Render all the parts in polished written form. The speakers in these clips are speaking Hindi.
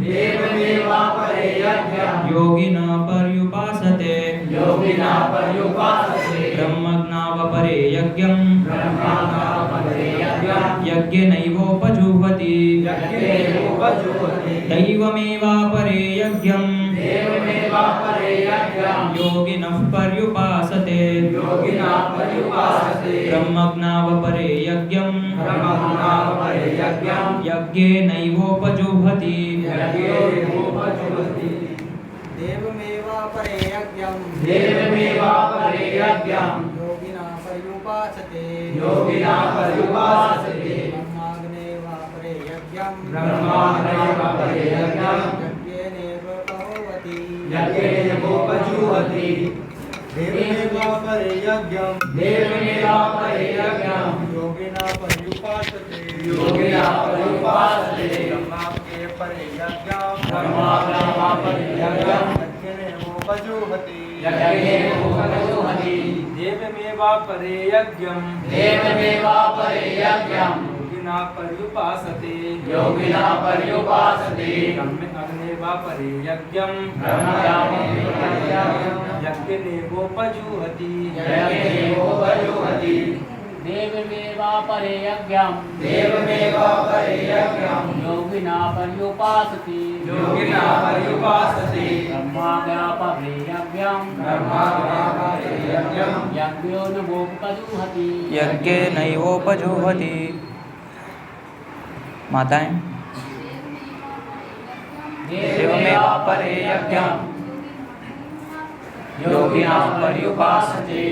देवमेवापरे यज्ञम् योगिना पर्युपासते ब्रह्मज्ञावपरे यज्ञम् यज्ञेनैवोपजुह्वति दैवमेवापरे यज्ञम् योगिनः पर्युपासते ब्रह्मज्ञावपरे यज्ञम् यज्ञेनैवोपजुह्वति देवमेवापरे यज्ञम् योगिना पर्युपासते ब्रह्माग्नेवापरे यज्ञम् यज्ञेनैवोपजुह्वति देवमेवापरे यज्ञम् योगिना पर्युपासते ब्रह्माग्नेपरे यज्ञम् यज्ञेनैवोपजुह्वति देवमेवापरे यज्ञम् योगिना पर्युपासते ब्रह्माग्नेवापरे यज्ञम् यज्ञेनैवोपजुह्वति देवमेवापरे यज्ञम् योगिना पर्युपासते ब्रह्माग्नेवापरे यज्ञम् यज्ञेनैवोपजुह्वति यज्ञेनैवोपजुह्वति। माताएं, देवमेवापरे यज्ञम् योगिना पर्युपासते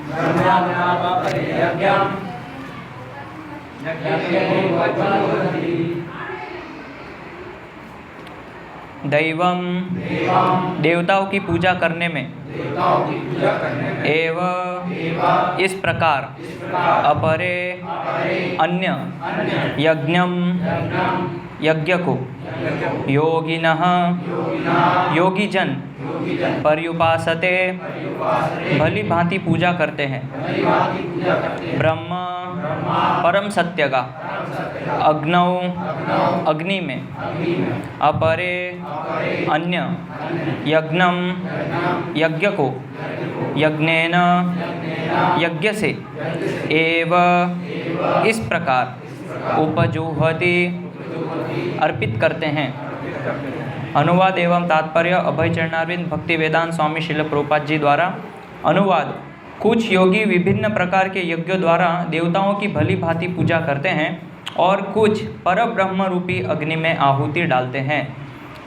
ब्रह्मज्ञावपरे यज्ञम् यज्ञेनैवोपजुह्वति। दैवम देवताओं की पूजा करने में एवं इस प्रकार अपरे अन्य यज्ञम यज्ञ को योगिनः योगीजन पर्युपासते भली भांति पूजा करते हैं। ब्रह्म परम सत्य का अग्नौ अग्नि में अपरे अन्य यज्ञम यज्ञ को यज्ञेन यज्ञ से एव इस प्रकार उपजुह्वति अर्पित करते हैं। अनुवाद एवं तात्पर्य अभय चरणारविंद भक्ति वेदांत स्वामी श्रील प्रभुपाद जी द्वारा अनुवाद। कुछ योगी विभिन्न प्रकार के यज्ञों द्वारा देवताओं की भली भांति पूजा करते हैं और कुछ परब्रह्म रूपी अग्नि में आहुति डालते हैं।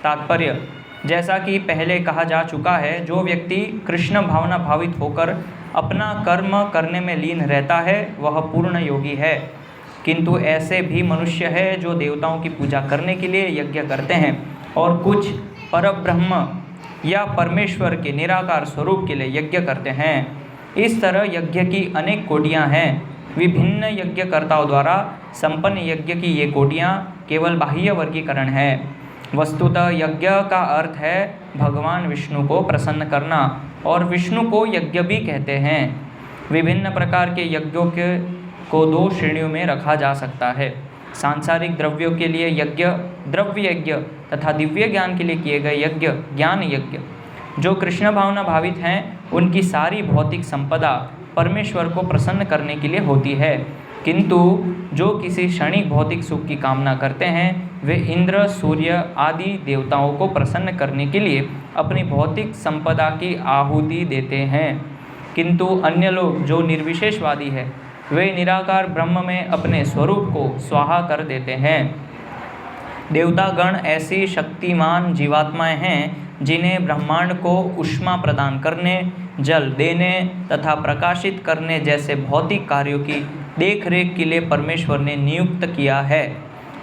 तात्पर्य, जैसा कि पहले कहा जा चुका है, जो व्यक्ति कृष्ण भावना भावित होकर अपना कर्म करने में लीन रहता है वह पूर्ण योगी है। किंतु ऐसे भी मनुष्य है जो देवताओं की पूजा करने के लिए यज्ञ करते हैं और कुछ परब्रह्म या परमेश्वर के निराकार स्वरूप के लिए यज्ञ करते हैं। इस तरह यज्ञ की अनेक कोटियाँ हैं। विभिन्न यज्ञकर्ताओं द्वारा संपन्न यज्ञ की ये कोटियाँ केवल बाह्य वर्गीकरण है। वस्तुतः यज्ञ का अर्थ है भगवान विष्णु को प्रसन्न करना, और विष्णु को यज्ञ भी कहते हैं। विभिन्न प्रकार के यज्ञों को दो श्रेणियों में रखा जा सकता है। सांसारिक द्रव्यों के लिए यज्ञ द्रव्य यज्ञ तथा दिव्य ज्ञान के लिए किए गए यज्ञ ज्ञान यज्ञ। जो कृष्ण भावना भावित हैं उनकी सारी भौतिक संपदा परमेश्वर को प्रसन्न करने के लिए होती है, किंतु जो किसी क्षणिक भौतिक सुख की कामना करते हैं वे इंद्र सूर्य आदि देवताओं को प्रसन्न करने के लिए अपनी भौतिक संपदा की आहुति देते हैं। किंतु अन्य लोग जो निर्विशेषवादी है वे निराकार ब्रह्म में अपने स्वरूप को स्वाहा कर देते हैं। देवतागण ऐसी शक्तिमान जीवात्माएं हैं जिन्हें ब्रह्मांड को ऊष्मा प्रदान करने, जल देने तथा प्रकाशित करने जैसे भौतिक कार्यों की देखरेख के लिए परमेश्वर ने नियुक्त किया है।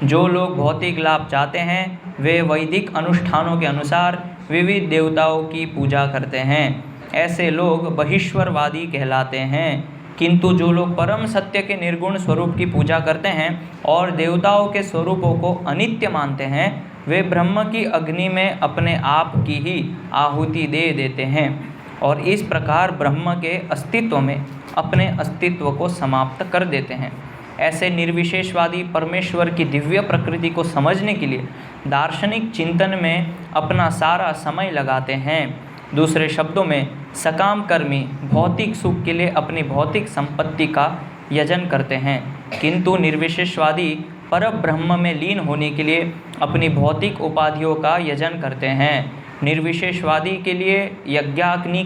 जो लोग भौतिक लाभ चाहते हैं वे वैदिक अनुष्ठानों के अनुसार विविध देवताओं की पूजा करते हैं। ऐसे लोग बहिश्वरवादी कहलाते हैं। किंतु जो लोग परम सत्य के निर्गुण स्वरूप की पूजा करते हैं और देवताओं के स्वरूपों को अनित्य मानते हैं वे ब्रह्म की अग्नि में अपने आप की ही आहुति दे देते हैं और इस प्रकार ब्रह्म के अस्तित्व में अपने अस्तित्व को समाप्त कर देते हैं। ऐसे निर्विशेषवादी परमेश्वर की दिव्य प्रकृति को समझने के लिए दार्शनिक चिंतन में अपना सारा समय लगाते हैं। दूसरे शब्दों में सकाम कर्मी भौतिक सुख के लिए अपनी भौतिक संपत्ति का यजन करते हैं, किंतु निर्विशेषवादी पर ब्रह्म में लीन होने के लिए अपनी भौतिक उपाधियों का यजन करते हैं। निर्विशेषवादी के लिए यज्ञाग्नि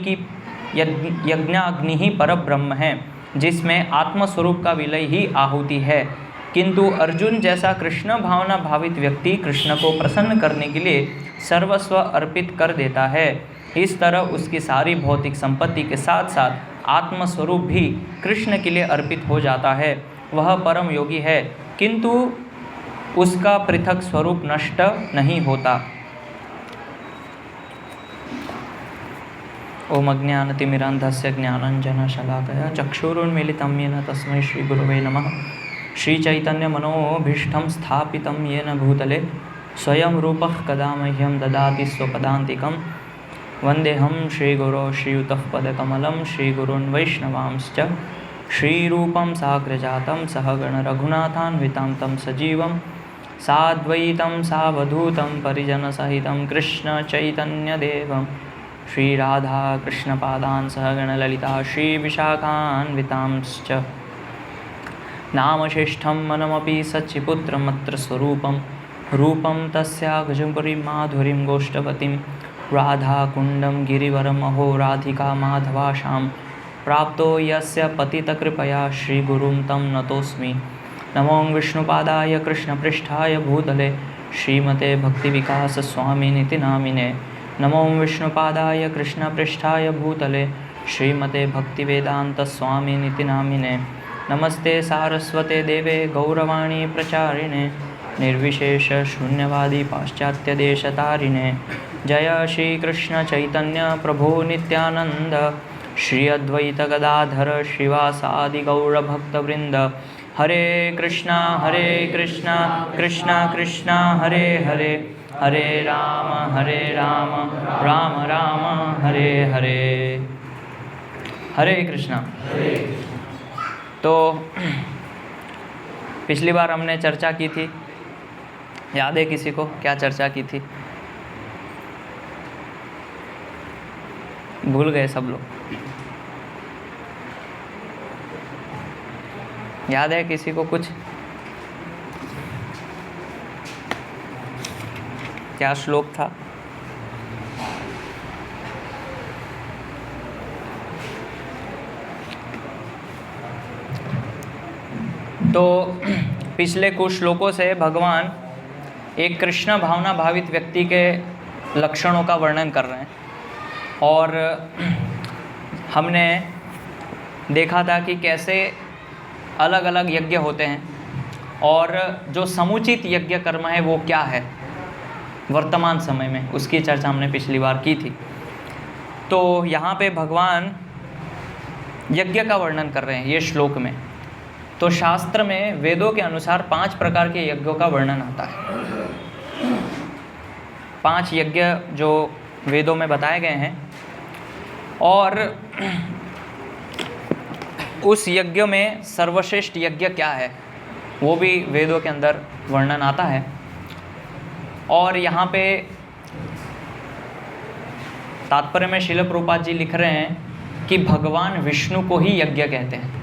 ही पर ब्रह्म है, जिसमें आत्मस्वरूप का विलय ही आहुति है, किंतु अर्जुन जैसा कृष्ण भावना भावित व्यक्ति कृष्ण को प्रसन्न करने के लिए सर्वस्व अर्पित कर देता है। इस तरह उसकी सारी भौतिक संपत्ति के साथ साथ आत्मस्वरूप भी कृष्ण के लिए अर्पित हो जाता है। वह परम योगी है, किंतु उसका पृथक स्वरूप नष्ट नहीं होता। ओम अज्ञानतिमिरान्धस्य ज्ञानाञ्जनशलाकया चक्षुरुन्मीलितं येन तस्मै श्रीगुरवे नमः। श्रीचैतन्यमनोभीष्टं स्थापितं येन भूतले स्वयं रूपः कदा मह्यं ददाति स्वपदान्तिकं। वन्देऽहं श्रीगुरो श्रीयुतपदकमलं श्रीगुरून् वैष्णवांश्च। श्रीरूपं साग्रजातं सहगणरघुनाथान्वितां तं सजीवं साद्वैतं सावधूतं परिजनसहितं कृष्णचैतन्यदेवं श्रीराधाकृष्णपादान् सहगणललिता श्रीविशाखान्वितांश्च। नामश्रेष्ठं मनमपि सच्चिपुत्रमत्र स्वरूपं रूपं तस्या गजपुरीं माधुरीं गोष्ठवतीं राधाकुण्डं गिरिवरमहो राधिका माधवाशां प्राप्तो यस्य पतितकृपया श्रीगुरुं तं नतोऽस्मि। नमो विष्णुपादाय कृष्णपृष्ठाय भूतले श्रीमते भक्तिविकासस्वामिनिति नामिने। नमो विष्णुपादाय कृष्णपृष्ठाय भूतले श्रीमते भक्तिवेदान्तस्वामिनिति नामिने। नमस्ते सारस्वते देवे गौरवाणी प्रचारिणे निर्विशेष शून्यवादी पाश्चात्यदेशतारिणे। जय श्री कृष्ण चैतन्य प्रभु नित्यानंद श्री अद्वैत गदाधर श्रीवासादि गौरभक्तवृंद। हरे कृष्णा कृष्णा कृष्णा हरे हरे, हरे राम राम राम हरे हरे। हरे कृष्णा। तो पिछली बार हमने चर्चा की थी, याद है किसी को क्या चर्चा की थी? भूल गए सब लोग? याद है किसी को कुछ? क्या श्लोक था? तो पिछले कुछ श्लोकों से भगवान एक कृष्ण भावना भावित व्यक्ति के लक्षणों का वर्णन कर रहे हैं, और हमने देखा था कि कैसे अलग अलग यज्ञ होते हैं और जो समुचित यज्ञ कर्म है वो क्या है वर्तमान समय में, उसकी चर्चा हमने पिछली बार की थी। तो यहाँ पे भगवान यज्ञ का वर्णन कर रहे हैं ये श्लोक में। तो शास्त्र में वेदों के अनुसार 5 प्रकार के यज्ञों का वर्णन आता है। 5 यज्ञ जो वेदों में बताए गए हैं, और उस यज्ञ में सर्वश्रेष्ठ यज्ञ क्या है वो भी वेदों के अंदर वर्णन आता है। और यहाँ पे तात्पर्य में श्रील प्रभुपाद जी लिख रहे हैं कि भगवान विष्णु को ही यज्ञ कहते हैं।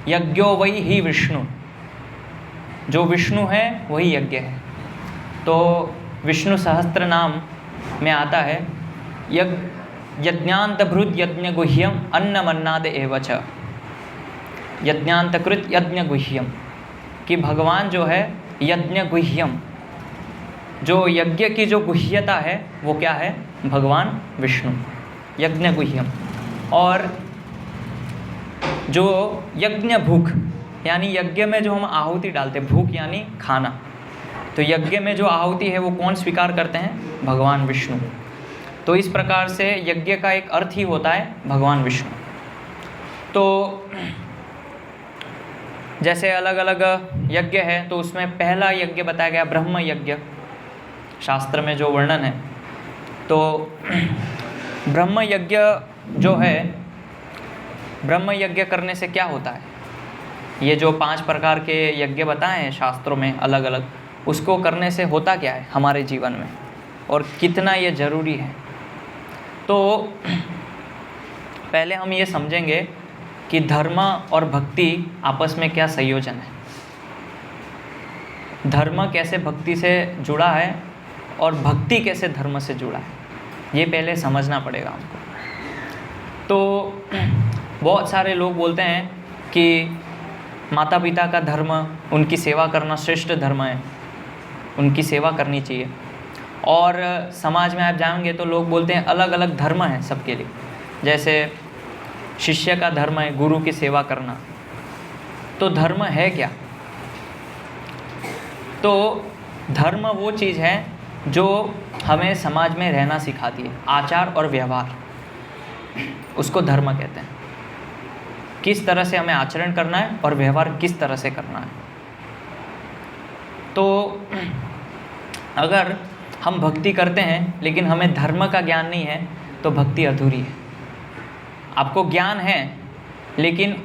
यज्ञो वही ही विष्णु, जो विष्णु है वही यज्ञ है। तो विष्णु सहस्त्र नाम में आता है यज्ञांतभृत यज्ञ गुह्यम अन्नमन्नाद एवच। यज्ञांतकृत यज्ञ गुह्यम, कि भगवान जो है यज्ञ गुह्यम, जो यज्ञ की जो गुह्यता है वो क्या है? भगवान विष्णु यज्ञ गुह्यम। और जो यज्ञ भूख, यानी यज्ञ में जो हम आहुति डालते, भूख यानी खाना, तो यज्ञ में जो आहुति है वो कौन स्वीकार करते हैं? भगवान विष्णु। तो इस प्रकार से यज्ञ का एक अर्थ ही होता है भगवान विष्णु। तो जैसे अलग अलग यज्ञ है, तो उसमें पहला यज्ञ बताया गया ब्रह्म यज्ञ, शास्त्र में जो वर्णन है। तो ब्रह्म यज्ञ जो है, ब्रह्म यज्ञ करने से क्या होता है? ये जो 5 प्रकार के यज्ञ बताए हैं शास्त्रों में अलग अलग, उसको करने से होता क्या है हमारे जीवन में और कितना ये ज़रूरी है। तो पहले हम ये समझेंगे कि धर्म और भक्ति आपस में क्या संयोजन है, धर्म कैसे भक्ति से जुड़ा है और भक्ति कैसे धर्म से जुड़ा है, ये पहले समझना पड़ेगा हमको। तो बहुत सारे लोग बोलते हैं कि माता पिता का धर्म, उनकी सेवा करना श्रेष्ठ धर्म है, उनकी सेवा करनी चाहिए। और समाज में आप जाएंगे तो लोग बोलते हैं अलग अलग धर्म है सबके लिए, जैसे शिष्य का धर्म है गुरु की सेवा करना। तो धर्म है क्या? तो धर्म वो चीज़ है जो हमें समाज में रहना सिखाती है, आचार और व्यवहार, उसको धर्म कहते हैं। किस तरह से हमें आचरण करना है और व्यवहार किस तरह से करना है। तो अगर हम भक्ति करते हैं लेकिन हमें धर्म का ज्ञान नहीं है तो भक्ति अधूरी है। आपको ज्ञान है लेकिन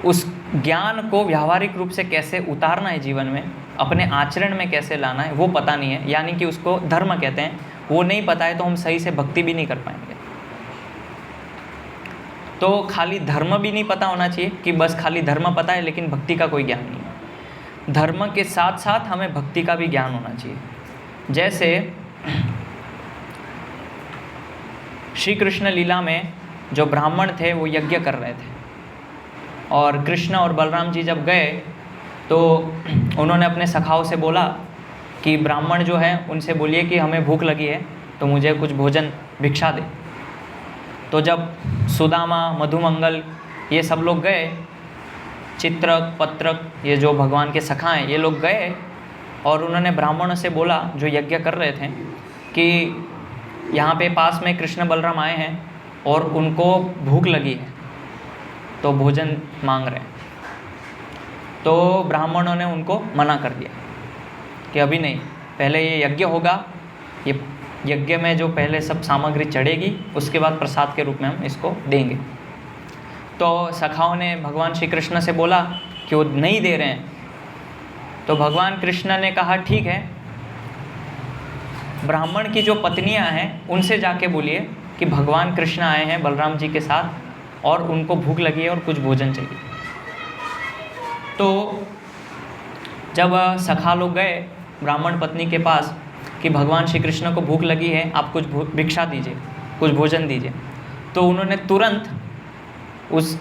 उस ज्ञान को व्यावहारिक रूप से कैसे उतारना है जीवन में, अपने आचरण में कैसे लाना है, वो पता नहीं है, यानी कि उसको धर्म कहते हैं। वो नहीं पता है तो हम सही से भक्ति भी नहीं कर पाएंगे। तो खाली धर्म भी नहीं पता होना चाहिए कि बस खाली धर्म पता है लेकिन भक्ति का कोई ज्ञान नहीं है। धर्म के साथ साथ हमें भक्ति का भी ज्ञान होना चाहिए। जैसे श्री कृष्ण लीला में जो ब्राह्मण थे वो यज्ञ कर रहे थे और कृष्ण और बलराम जी जब गए तो उन्होंने अपने सखाओं से बोला कि ब्राह्मण जो है उनसे बोलिए कि हमें भूख लगी है तो मुझे कुछ भोजन भिक्षा दे। तो जब सुदामा, मधुमंगल ये सब लोग गए, चित्रक, पत्रक, ये जो भगवान के सखा हैं, ये लोग गए और उन्होंने ब्राह्मणों से बोला जो यज्ञ कर रहे थे कि यहाँ पे पास में कृष्ण बलराम आए हैं और उनको भूख लगी है तो भोजन मांग रहे हैं। तो ब्राह्मणों ने उनको मना कर दिया कि अभी नहीं, पहले ये यज्ञ होगा, ये यज्ञ में जो पहले सब सामग्री चढ़ेगी उसके बाद प्रसाद के रूप में हम इसको देंगे। तो सखाओं ने भगवान श्री कृष्ण से बोला कि वो नहीं दे रहे हैं। तो भगवान कृष्ण ने कहा ठीक है, ब्राह्मण की जो पत्नियां हैं उनसे जाके बोलिए कि भगवान कृष्ण आए हैं बलराम जी के साथ और उनको भूख लगी है और कुछ भोजन चाहिए। तो जब सखा लोग गए ब्राह्मण पत्नी के पास कि भगवान श्री कृष्ण को भूख लगी है, आप कुछ भिक्षा दीजिए, कुछ भोजन दीजिए, तो उन्होंने तुरंत उस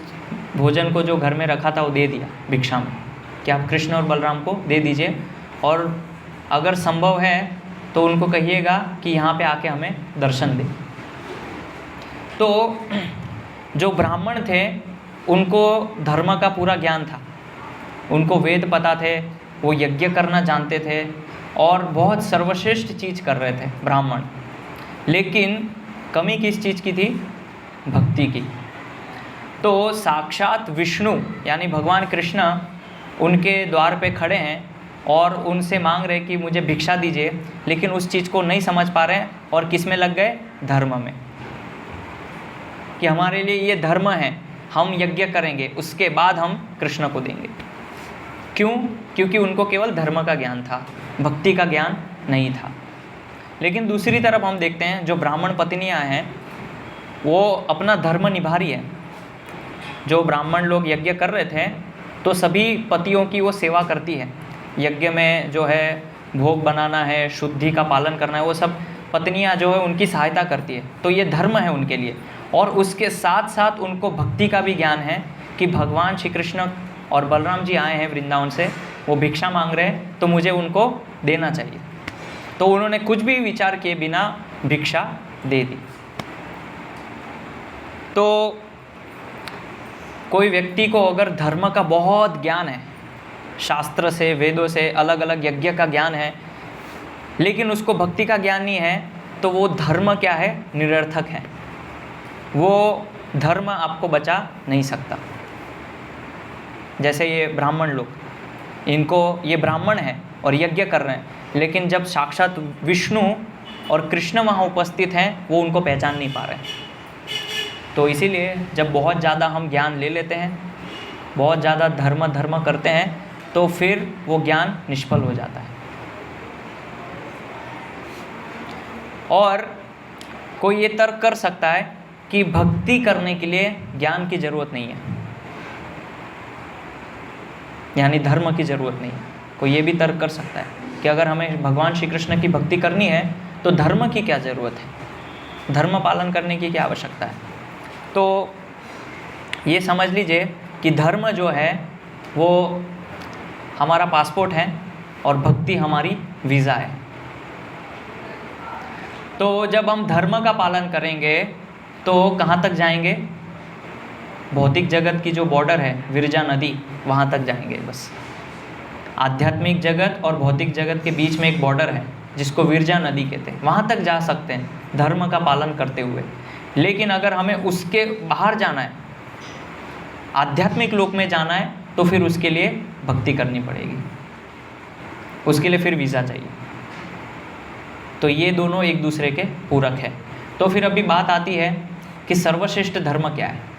भोजन को जो घर में रखा था वो दे दिया भिक्षा में कि आप कृष्ण और बलराम को दे दीजिए और अगर संभव है तो उनको कहिएगा कि यहाँ पे आके हमें दर्शन दें। तो जो ब्राह्मण थे उनको धर्म का पूरा ज्ञान था, उनको वेद पता थे, वो यज्ञ करना जानते थे और बहुत सर्वश्रेष्ठ चीज़ कर रहे थे ब्राह्मण। लेकिन कमी किस चीज़ की थी? भक्ति की। तो साक्षात विष्णु यानी भगवान कृष्ण उनके द्वार पे खड़े हैं और उनसे मांग रहे कि मुझे भिक्षा दीजिए, लेकिन उस चीज़ को नहीं समझ पा रहे हैं और किस में लग गए? धर्म में, कि हमारे लिए ये धर्म है, हम यज्ञ करेंगे उसके बाद हम कृष्ण को देंगे। क्यों? क्योंकि उनको केवल धर्म का ज्ञान था, भक्ति का ज्ञान नहीं था। लेकिन दूसरी तरफ हम देखते हैं जो ब्राह्मण पत्नियां हैं वो अपना धर्म निभा रही है। जो ब्राह्मण लोग यज्ञ कर रहे थे तो सभी पतियों की वो सेवा करती है। यज्ञ में जो है भोग बनाना है, शुद्धि का पालन करना है, वो सब पत्नियां जो है उनकी सहायता करती है। तो ये धर्म है उनके लिए। और उसके साथ साथ उनको भक्ति का भी ज्ञान है कि भगवान श्री कृष्ण और बलराम जी आए हैं वृंदावन से, वो भिक्षा मांग रहे हैं तो मुझे उनको देना चाहिए। तो उन्होंने कुछ भी विचार किए बिना भिक्षा दे दी। तो कोई व्यक्ति को अगर धर्म का बहुत ज्ञान है, शास्त्र से, वेदों से, अलग अलग यज्ञ का ज्ञान है, लेकिन उसको भक्ति का ज्ञान नहीं है, तो वो धर्म क्या है? निरर्थक है। वो धर्म आपको बचा नहीं सकता। जैसे ये ब्राह्मण लोग, इनको, ये ब्राह्मण हैं और यज्ञ कर रहे हैं, लेकिन जब साक्षात विष्णु और कृष्ण वहाँ उपस्थित हैं वो उनको पहचान नहीं पा रहे हैं। तो इसीलिए जब बहुत ज़्यादा हम ज्ञान ले लेते हैं बहुत ज़्यादा धर्म करते हैं तो फिर वो ज्ञान निष्फल हो जाता है। और कोई ये तर्क कर सकता है कि भक्ति करने के लिए ज्ञान की ज़रूरत नहीं है, यानी धर्म की ज़रूरत नहीं है। कोई ये भी तर्क कर सकता है कि अगर हमें भगवान श्री कृष्ण की भक्ति करनी है तो धर्म की क्या ज़रूरत है, धर्म पालन करने की क्या आवश्यकता है। तो ये समझ लीजिए कि धर्म जो है वो हमारा पासपोर्ट है और भक्ति हमारी वीज़ा है। तो जब हम धर्म का पालन करेंगे तो कहाँ तक जाएंगे? भौतिक जगत की जो बॉर्डर है विरजा नदी, वहाँ तक जाएंगे बस। आध्यात्मिक जगत और भौतिक जगत के बीच में एक बॉर्डर है जिसको विरजा नदी कहते हैं, वहाँ तक जा सकते हैं धर्म का पालन करते हुए। लेकिन अगर हमें उसके बाहर जाना है, आध्यात्मिक लोक में जाना है, तो फिर उसके लिए भक्ति करनी पड़ेगी, उसके लिए फिर वीज़ा चाहिए। तो ये दोनों एक दूसरे के पूरक है। तो फिर अभी बात आती है कि सर्वश्रेष्ठ धर्म क्या है।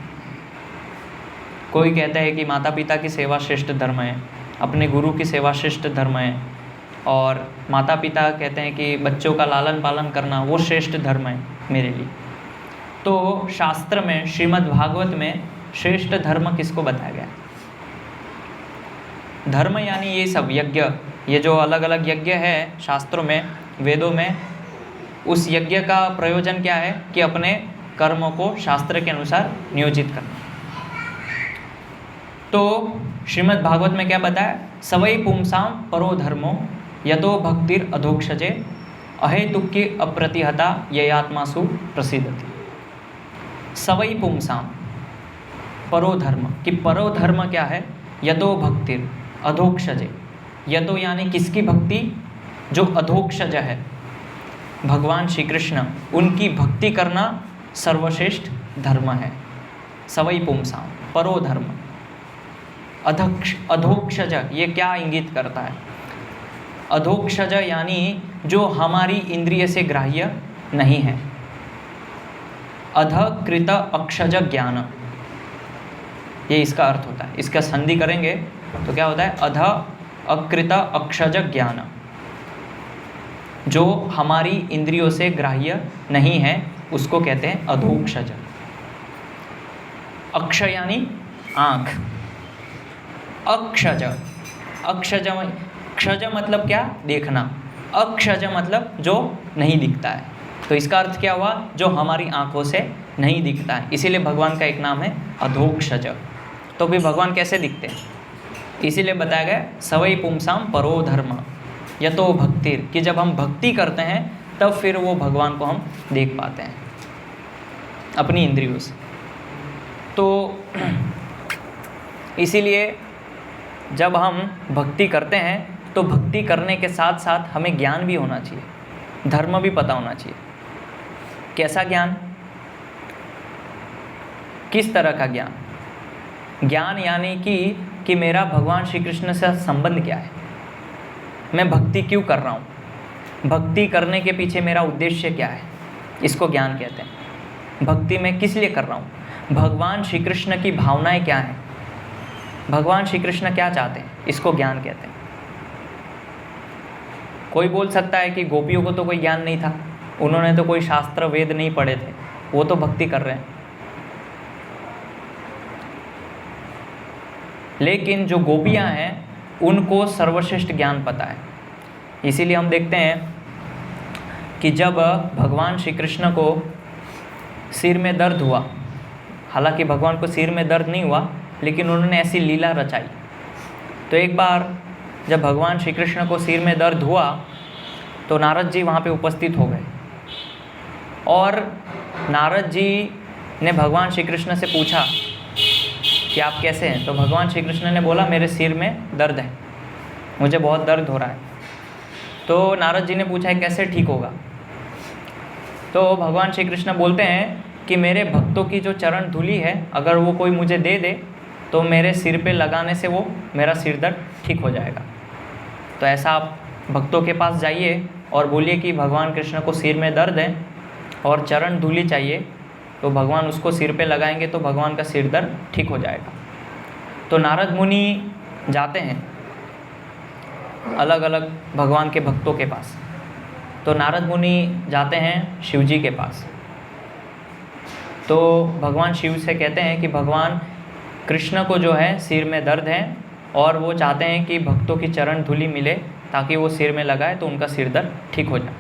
कोई कहता है कि माता पिता की सेवा श्रेष्ठ धर्म है, अपने गुरु की सेवा श्रेष्ठ धर्म है, और माता पिता कहते हैं कि बच्चों का लालन पालन करना वो श्रेष्ठ धर्म है मेरे लिए। तो शास्त्र में, श्रीमद् भागवत में श्रेष्ठ धर्म किसको बताया गया? धर्म यानी ये सब यज्ञ, ये जो अलग अलग यज्ञ है शास्त्रों में, वेदों में, उस यज्ञ का प्रयोजन क्या है कि अपने कर्मों को शास्त्र के अनुसार नियोजित करना। तो श्रीमद् भागवत में क्या बताया? सवै पुंसाम परो धर्मो यतो भक्तिर अधोक्षजे अहेतुकी अप्रतिहता ययात्मासु प्रसिद्धति। सवै पुंसाम परो धर्म, कि परो धर्म क्या है? यतो भक्तिर अधोक्षजे, यतो यानी किसकी भक्ति? जो अधोक्षज है, भगवान श्री कृष्ण, उनकी भक्ति करना सर्वश्रेष्ठ धर्म है। सवै पुंसाम परो धर्म। अधोक्षज ये क्या इंगित करता है? अधोक्षज यानी जो हमारी इंद्रिय से ग्राह्य नहीं है। अधकृत अक्षज ज्ञान, ये इसका अर्थ होता है। इसका संधि करेंगे तो क्या होता है? अध अकृत अक्षज ज्ञान, जो हमारी इंद्रियों से ग्राह्य नहीं है उसको कहते हैं अधोक्षज। अक्ष यानी आँख, अक्षज, अक्षज क्षज मतलब क्या? देखना। अक्षज मतलब जो नहीं दिखता है। तो इसका अर्थ क्या हुआ? जो हमारी आंखों से नहीं दिखता है। इसीलिए भगवान का एक नाम है अधोक्षज। तो भी भगवान कैसे दिखते हैं? इसीलिए बताया गया सवै पुंसाम परो धर्म यतो भक्तिर, कि जब हम भक्ति करते हैं तब फिर वो भगवान को हम देख पाते हैं अपनी इंद्रियों से। तो इसीलिए जब हम भक्ति करते हैं तो भक्ति करने के साथ साथ हमें ज्ञान भी होना चाहिए, धर्म भी पता होना चाहिए। कैसा ज्ञान? किस तरह का ज्ञान? ज्ञान यानी कि मेरा भगवान श्री कृष्ण से संबंध क्या है, मैं भक्ति क्यों कर रहा हूँ, भक्ति करने के पीछे मेरा उद्देश्य क्या है, इसको ज्ञान कहते हैं। भक्ति मैं किस लिए कर रहा हूँ, भगवान श्री कृष्ण की भावनाएं क्या हैं, भगवान श्री कृष्ण क्या चाहते हैं, इसको ज्ञान कहते हैं। कोई बोल सकता है कि गोपियों को तो कोई ज्ञान नहीं था, उन्होंने तो कोई शास्त्र वेद नहीं पढ़े थे, वो तो भक्ति कर रहे हैं। लेकिन जो गोपियाँ हैं उनको सर्वश्रेष्ठ ज्ञान पता है। इसीलिए हम देखते हैं कि जब भगवान श्री कृष्ण को सिर में दर्द हुआ, हालांकि भगवान को सिर में दर्द नहीं हुआ, लेकिन उन्होंने ऐसी लीला रचाई। तो एक बार जब भगवान श्री कृष्ण को सिर में दर्द हुआ तो नारद जी वहाँ पे उपस्थित हो गए, और नारद जी ने भगवान श्री कृष्ण से पूछा कि आप कैसे हैं। तो भगवान श्री कृष्ण ने बोला मेरे सिर में दर्द है, मुझे बहुत दर्द हो रहा है। तो नारद जी ने पूछा है कैसे ठीक होगा। तो भगवान श्री कृष्ण बोलते हैं कि मेरे भक्तों की जो चरण धूली है अगर वो कोई मुझे दे दे तो मेरे सिर पे लगाने से वो मेरा सिर दर्द ठीक हो जाएगा। तो ऐसा आप भक्तों के पास जाइए और बोलिए कि भगवान कृष्ण को सिर में दर्द है और चरण धूली चाहिए, तो भगवान उसको सिर पे लगाएंगे तो भगवान का सिर दर्द ठीक हो जाएगा। तो नारद मुनि जाते हैं अलग अलग भगवान के भक्तों के पास। तो नारद मुनि जाते हैं शिव जी के पास। तो भगवान शिव से कहते हैं कि भगवान कृष्ण को जो है सिर में दर्द है और वो चाहते हैं कि भक्तों की चरण धूलि मिले ताकि वो सिर में लगाए तो उनका सिर दर्द ठीक हो जाए।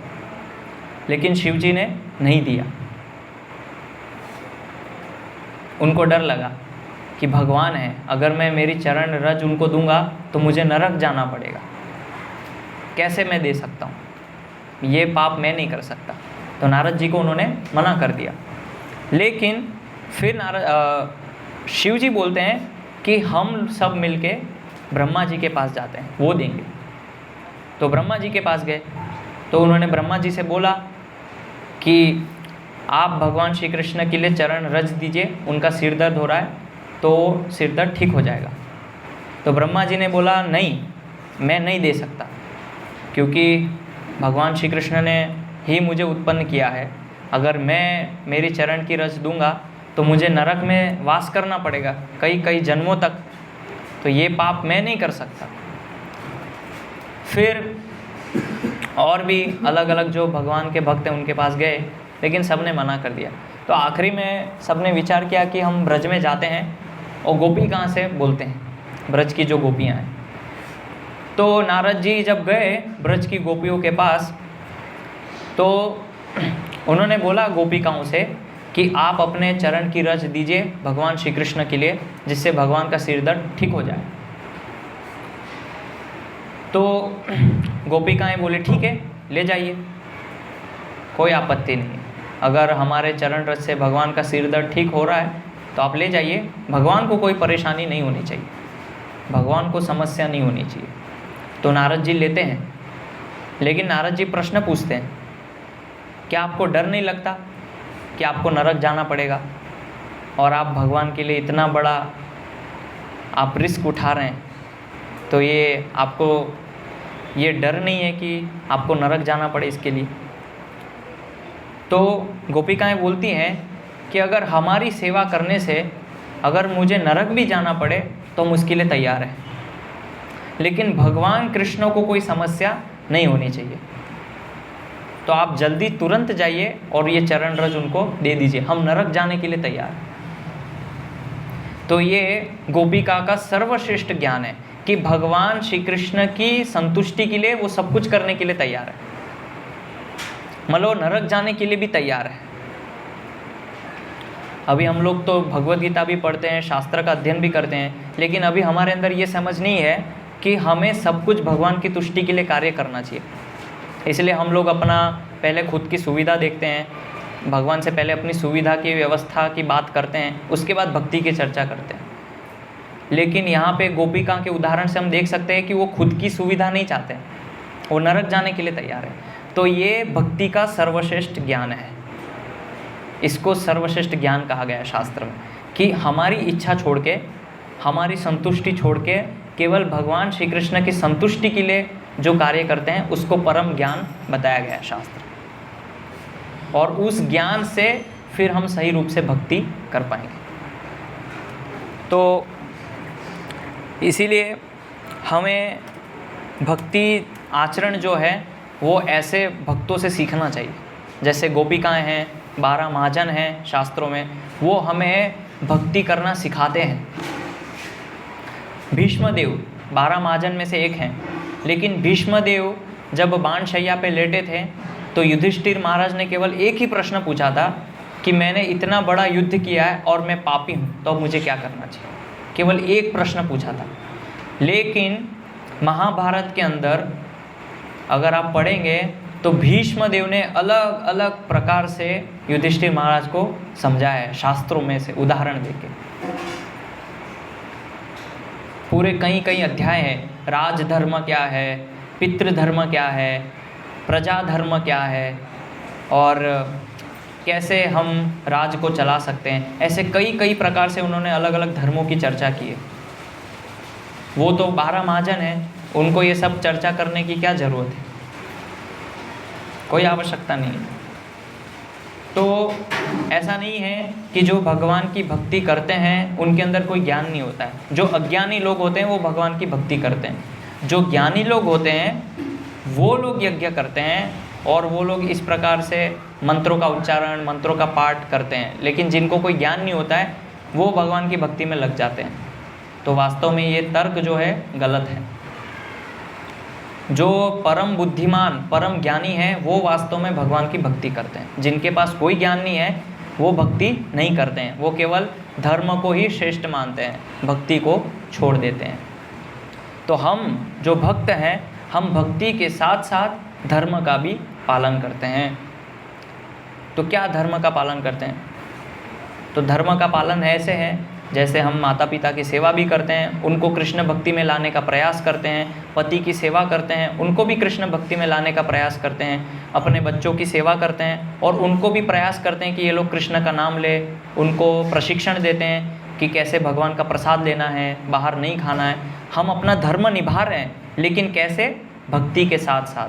लेकिन शिव जी ने नहीं दिया। उनको डर लगा कि भगवान है, अगर मैं मेरी चरण रज उनको दूंगा तो मुझे नरक जाना पड़ेगा, कैसे मैं दे सकता हूँ, ये पाप मैं नहीं कर सकता। तो नारद जी को उन्होंने मना कर दिया। लेकिन फिर शिव जी बोलते हैं कि हम सब मिलके ब्रह्मा जी के पास जाते हैं, वो देंगे। तो ब्रह्मा जी के पास गए तो उन्होंने ब्रह्मा जी से बोला कि आप भगवान श्री कृष्ण के लिए चरण रज दीजिए, उनका सिर दर्द हो रहा है तो सिर दर्द ठीक हो जाएगा। तो ब्रह्मा जी ने बोला नहीं, मैं नहीं दे सकता, क्योंकि भगवान श्री कृष्ण ने ही मुझे उत्पन्न किया है। अगर मैं मेरी चरण की रज दूंगा तो मुझे नरक में वास करना पड़ेगा कई कई जन्मों तक, तो ये पाप मैं नहीं कर सकता। फिर और भी अलग अलग जो भगवान के भक्त हैं उनके पास गए, लेकिन सब ने मना कर दिया। तो आखिरी में सब ने विचार किया कि हम ब्रज में जाते हैं और गोपी कहाँ से बोलते हैं, ब्रज की जो गोपियाँ हैं। तो नारद जी जब गए ब्रज की गोपियों के पास तो उन्होंने बोला गोपिकाओं से कि आप अपने चरण की रज दीजिए भगवान श्री कृष्ण के लिए, जिससे भगवान का सिर दर्द ठीक हो जाए। तो गोपिकाएं बोले ठीक है, ले जाइए, कोई आपत्ति नहीं। अगर हमारे चरण रज से भगवान का सिर दर्द ठीक हो रहा है तो आप ले जाइए, भगवान को कोई परेशानी नहीं होनी चाहिए, भगवान को समस्या नहीं होनी चाहिए। तो नारद जी लेते हैं। लेकिन नारद जी प्रश्न पूछते हैं, क्या आपको डर नहीं लगता कि आपको नरक जाना पड़ेगा और आप भगवान के लिए इतना बड़ा आप रिस्क उठा रहे हैं, तो ये आपको ये डर नहीं है कि आपको नरक जाना पड़े इसके लिए? तो गोपिकाएं बोलती हैं कि अगर हमारी सेवा करने से अगर मुझे नरक भी जाना पड़े तो हम उसके लिए तैयार हैं, लेकिन भगवान कृष्ण को कोई समस्या नहीं होनी चाहिए। तो आप जल्दी तुरंत जाइए और ये चरण रज उनको दे दीजिए, हम नरक जाने के लिए तैयार हैं। तो ये गोपिका का सर्वश्रेष्ठ ज्ञान है कि भगवान श्री कृष्ण की संतुष्टि के लिए वो सब कुछ करने के लिए तैयार है, मतलब नरक जाने के लिए भी तैयार है। अभी हम लोग तो भगवद गीता भी पढ़ते हैं, शास्त्र का अध्ययन भी करते हैं, लेकिन अभी हमारे अंदर ये समझ नहीं है कि हमें सब कुछ भगवान की तुष्टि के लिए कार्य करना चाहिए। इसलिए हम लोग अपना पहले खुद की सुविधा देखते हैं, भगवान से पहले अपनी सुविधा की व्यवस्था की बात करते हैं, उसके बाद भक्ति की चर्चा करते हैं। लेकिन यहाँ पे गोपिका के उदाहरण से हम देख सकते हैं कि वो खुद की सुविधा नहीं चाहते हैं, वो नरक जाने के लिए तैयार है। तो ये भक्ति का सर्वश्रेष्ठ ज्ञान है, इसको सर्वश्रेष्ठ ज्ञान कहा गया है शास्त्र में, कि हमारी इच्छा छोड़ के, हमारी संतुष्टि छोड़ के केवल भगवान श्री कृष्ण की संतुष्टि के लिए जो कार्य करते हैं उसको परम ज्ञान बताया गया है शास्त्र। और उस ज्ञान से फिर हम सही रूप से भक्ति कर पाएंगे। तो इसीलिए हमें भक्ति आचरण जो है वो ऐसे भक्तों से सीखना चाहिए, जैसे गोपिकाएं हैं, 12 महाजन हैं शास्त्रों में, वो हमें भक्ति करना सिखाते हैं। भीष्मदेव 12 महाजन में से एक हैं, लेकिन भीष्मदेव जब बाणशैया पे लेटे थे तो युधिष्ठिर महाराज ने केवल एक ही प्रश्न पूछा था कि मैंने इतना बड़ा युद्ध किया है और मैं पापी हूँ, तो अब मुझे क्या करना चाहिए। केवल एक प्रश्न पूछा था। लेकिन महाभारत के अंदर अगर आप पढ़ेंगे तो भीष्मदेव ने अलग अलग प्रकार से युधिष्ठिर महाराज को समझाया है, शास्त्रों में से उदाहरण देके। पूरे कई अध्याय हैं, राजधर्म क्या है, पितृधर्म क्या है, प्रजाधर्म क्या है, और कैसे हम राज को चला सकते हैं। ऐसे कई प्रकार से उन्होंने अलग अलग धर्मों की चर्चा की है। वो तो 12 महाजन हैं, उनको ये सब चर्चा करने की क्या ज़रूरत है, कोई आवश्यकता नहीं है। तो ऐसा नहीं है कि जो भगवान की भक्ति करते हैं उनके अंदर कोई ज्ञान नहीं होता है। जो अज्ञानी लोग होते हैं वो भगवान की भक्ति करते हैं। जो ज्ञानी लोग होते हैं वो लोग यज्ञ करते हैं और वो लोग इस प्रकार से मंत्रों का उच्चारण, मंत्रों का पाठ करते हैं। लेकिन जिनको कोई ज्ञान नहीं होता है वो भगवान की भक्ति में लग जाते हैं। तो वास्तव में ये तर्क जो है गलत है। जो परम बुद्धिमान, परम ज्ञानी है वो वास्तव में भगवान की भक्ति करते हैं। जिनके पास कोई ज्ञान नहीं है वो भक्ति नहीं करते हैं, वो केवल धर्म को ही श्रेष्ठ मानते हैं, भक्ति को छोड़ देते हैं। तो हम जो भक्त हैं हम भक्ति के साथ साथ धर्म का भी पालन करते हैं। तो क्या धर्म का पालन करते हैं? तो धर्म का पालन ऐसे है जैसे हम माता पिता की सेवा भी करते हैं, उनको कृष्ण भक्ति में लाने का प्रयास करते हैं, पति की सेवा करते हैं, उनको भी कृष्ण भक्ति में लाने का प्रयास करते हैं, अपने बच्चों की सेवा करते हैं और उनको भी प्रयास करते हैं कि ये लोग कृष्ण का नाम ले, उनको प्रशिक्षण देते हैं कि कैसे भगवान का प्रसाद लेना है, बाहर नहीं खाना है। हम अपना धर्म निभा रहे हैं, लेकिन कैसे? भक्ति के साथ साथ।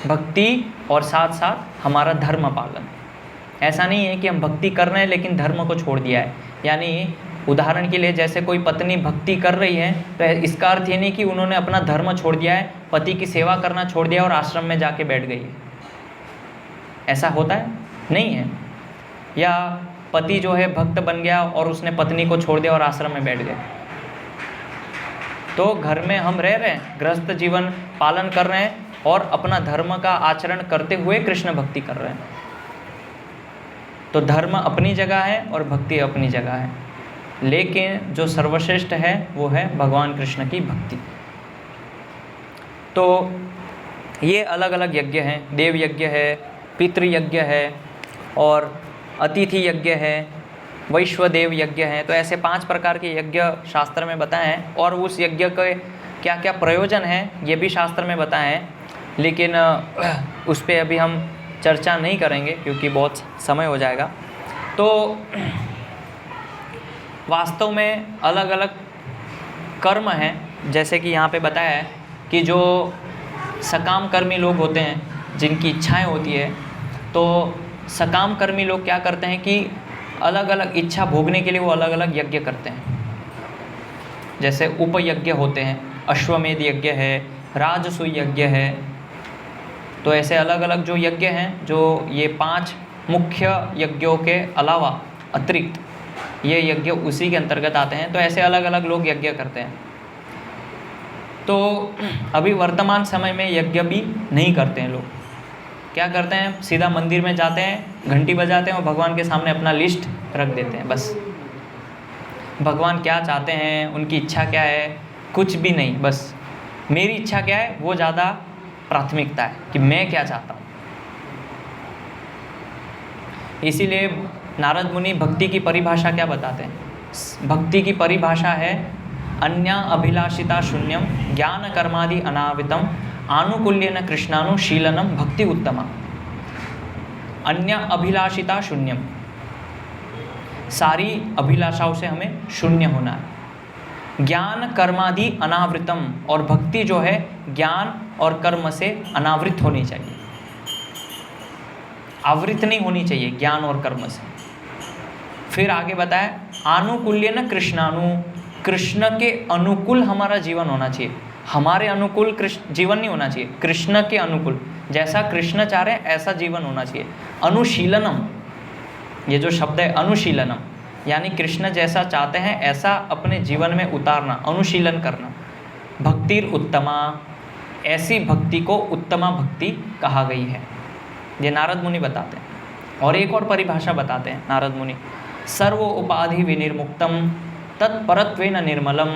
भक्ति और साथ साथ हमारा धर्म पालन। ऐसा नहीं है कि हम भक्ति कर रहे हैं लेकिन धर्म को छोड़ दिया है। यानी उदाहरण के लिए जैसे कोई पत्नी भक्ति कर रही है तो इसका अर्थ ये नहीं कि उन्होंने अपना धर्म छोड़ दिया है, पति की सेवा करना छोड़ दिया और आश्रम में जाके बैठ गई है। ऐसा होता है? नहीं है। या पति जो है भक्त बन गया और उसने पत्नी को छोड़ दिया और आश्रम में बैठ गए। तो घर में हम रह रहे हैं, गृहस्थ जीवन पालन कर रहे हैं और अपना धर्म का आचरण करते हुए कृष्ण भक्ति कर रहे हैं। तो धर्म अपनी जगह है और भक्ति अपनी जगह है, लेकिन जो सर्वश्रेष्ठ है वो है भगवान कृष्ण की भक्ति। तो ये अलग अलग यज्ञ हैं, देव यज्ञ है, पितृयज्ञ है और अतिथि यज्ञ है, वैश्वदेव यज्ञ है। तो ऐसे 5 प्रकार के यज्ञ शास्त्र में बताए हैं और उस यज्ञ के क्या क्या प्रयोजन है ये भी शास्त्र में बताए हैं, लेकिन उस पर अभी हम चर्चा नहीं करेंगे क्योंकि बहुत समय हो जाएगा। तो वास्तव में अलग अलग कर्म हैं, जैसे कि यहाँ पे बताया है कि जो सकाम कर्मी लोग होते हैं, जिनकी इच्छाएं होती है, तो सकाम कर्मी लोग क्या करते हैं कि अलग अलग इच्छा भोगने के लिए वो अलग अलग यज्ञ करते हैं। जैसे उपयज्ञ होते हैं, अश्वमेध यज्ञ है, राजसूय यज्ञ है। तो ऐसे अलग अलग जो यज्ञ हैं, जो ये 5 मुख्य यज्ञों के अलावा अतिरिक्त ये यज्ञ उसी के अंतर्गत आते हैं। तो ऐसे अलग अलग लोग यज्ञ करते हैं। तो अभी वर्तमान समय में यज्ञ भी नहीं करते हैं लोग। क्या करते हैं? सीधा मंदिर में जाते हैं, घंटी बजाते हैं और भगवान के सामने अपना लिस्ट रख देते हैं। बस भगवान क्या चाहते हैं, उनकी इच्छा क्या है, कुछ भी नहीं। बस मेरी इच्छा क्या है वो ज़्यादा प्राथमिकता है कि मैं क्या चाहता हूँ। इसीलिए नारद मुनि भक्ति की परिभाषा क्या बताते हैं? भक्ति की परिभाषा है अन्या अभिलाषिता शून्यम ज्ञान कर्मादि अनावितम आनुकूल्यन कृष्णानुशीलनम भक्ति उत्तमा। अन्य अभिलाषिता शून्यम, सारी अभिलाषाओं से हमें शून्य होना है। ज्ञान कर्मादि अनावृतम, और भक्ति जो है ज्ञान और कर्म से अनावृत होनी चाहिए, आवृत नहीं होनी चाहिए ज्ञान और कर्म से। फिर आगे बताया आनुकूल्य न कृष्णानु, कृष्ण के अनुकूल हमारा जीवन होना चाहिए। हमारे अनुकूल कृष्ण जीवन नहीं होना चाहिए, कृष्ण के अनुकूल, जैसा कृष्ण चाह रहे हैं ऐसा जीवन होना चाहिए। अनुशीलनम, ये जो शब्द है अनुशीलनम, यानी कृष्ण जैसा चाहते हैं ऐसा अपने जीवन में उतारना, अनुशीलन करना। भक्तिर उत्तमा, ऐसी भक्ति को उत्तमा भक्ति कहा गई है, ये नारद मुनि बताते हैं। और एक और परिभाषा बताते हैं नारद मुनि, सर्व उपाधि विनिर्मुक्तम तत्परत्वेन निर्मलम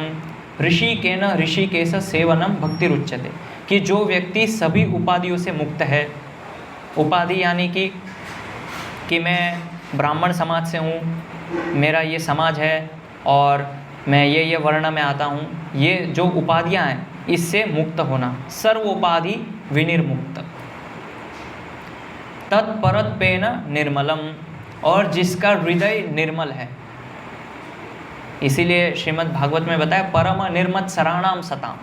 ऋषिकेन ऋषिकेश सेवनम भक्तिरुच्यते। कि जो व्यक्ति सभी उपाधियों से मुक्त है, उपाधि यानी कि मैं ब्राह्मण समाज से हूँ, मेरा ये समाज है और मैं ये वर्ण में आता हूँ, ये जो उपाधियाँ हैं इससे मुक्त होना, सर्व उपाधि विनिर्मुक्त। तत्परत्वेन निर्मलम, और जिसका हृदय निर्मल है। इसीलिए श्रीमद् भागवत में बताया परम निर्मत सराणाम सताम,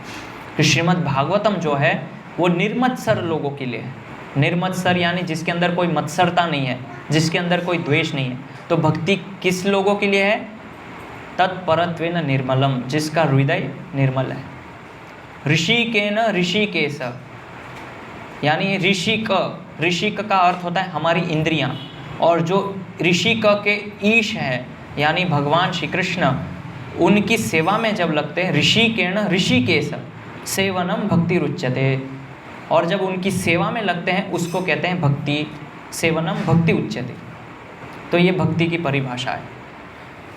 कि श्रीमद् भागवतम जो है वो निर्मत्सर लोगों के लिए है। निर्मत्सर यानी जिसके अंदर कोई मत्सरता नहीं है, जिसके अंदर कोई द्वेष नहीं है। तो भक्ति किस लोगों के लिए है? तत्परत्वेन निर्मलम, जिसका हृदय निर्मल है। ऋषिकेन ऋषिकेश, यानी ऋषिक का अर्थ होता है हमारी इंद्रियां, और जो ऋषिक के ईश है यानी भगवान श्री कृष्ण, उनकी सेवा में जब लगते हैं, ऋषिकेन ऋषिकेश सेवनम भक्ति रुच्यते, और जब उनकी सेवा में लगते हैं उसको कहते हैं भक्ति, सेवनम भक्ति उच्यते। तो ये भक्ति की परिभाषा है।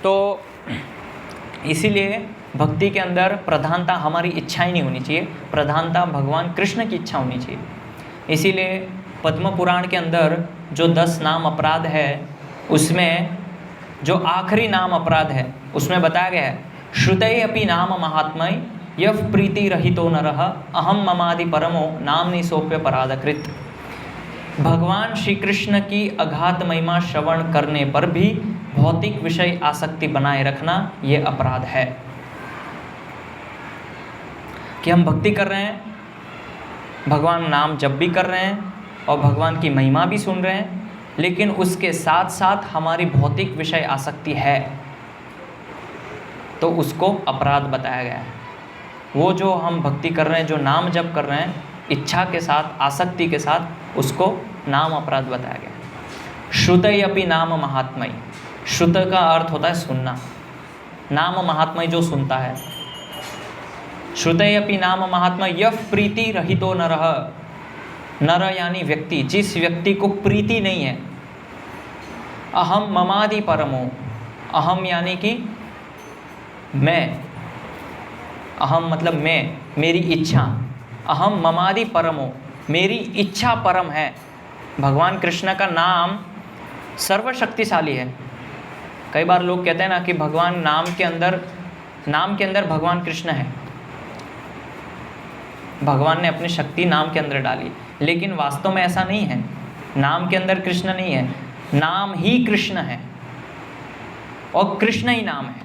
तो इसीलिए भक्ति के अंदर प्रधानता हमारी इच्छा ही नहीं होनी चाहिए, प्रधानता भगवान कृष्ण की इच्छा होनी चाहिए। इसीलिए पद्म पुराण के अंदर जो 10 नाम अपराध है, उसमें जो आखिरी नाम अपराध है उसमें बताया गया है, श्रुतये अपि नाम महात्मय यफ प्रीति रहितो नरः अहम ममादि परमो नामनि सोप्य पराधकृत। भगवान श्री कृष्ण की अगाध महिमा श्रवण करने पर भी भौतिक विषय आसक्ति बनाए रखना ये अपराध है। कि हम भक्ति कर रहे हैं, भगवान नाम जप भी कर रहे हैं और भगवान की महिमा भी सुन रहे हैं, लेकिन उसके साथ साथ हमारी भौतिक विषय आसक्ति है, तो उसको अपराध बताया गया है। वो जो हम भक्ति कर रहे हैं, जो नाम जप कर रहे हैं, इच्छा के साथ, आसक्ति के साथ, उसको नाम अपराध बताया गया है। श्रुतय अपि नाम महात्मय, श्रुत का अर्थ होता है सुनना, नाम महात्मय जो सुनता है। श्रुतय अपि नाम महात्मय यफ प्रीति रहितो नरः, नर यानी व्यक्ति, जिस व्यक्ति को प्रीति नहीं है। अहम ममादि परमो, अहम यानी कि मैं, अहम मतलब मैं, मेरी इच्छा, अहम ममादि परमो, मेरी इच्छा परम है। भगवान कृष्ण का नाम सर्वशक्तिशाली है। कई बार लोग कहते हैं ना कि भगवान नाम के अंदर भगवान कृष्ण है, भगवान ने अपनी शक्ति नाम के अंदर डाली, लेकिन वास्तव में ऐसा नहीं है। नाम के अंदर कृष्ण नहीं है, नाम ही कृष्ण है और कृष्ण ही नाम है।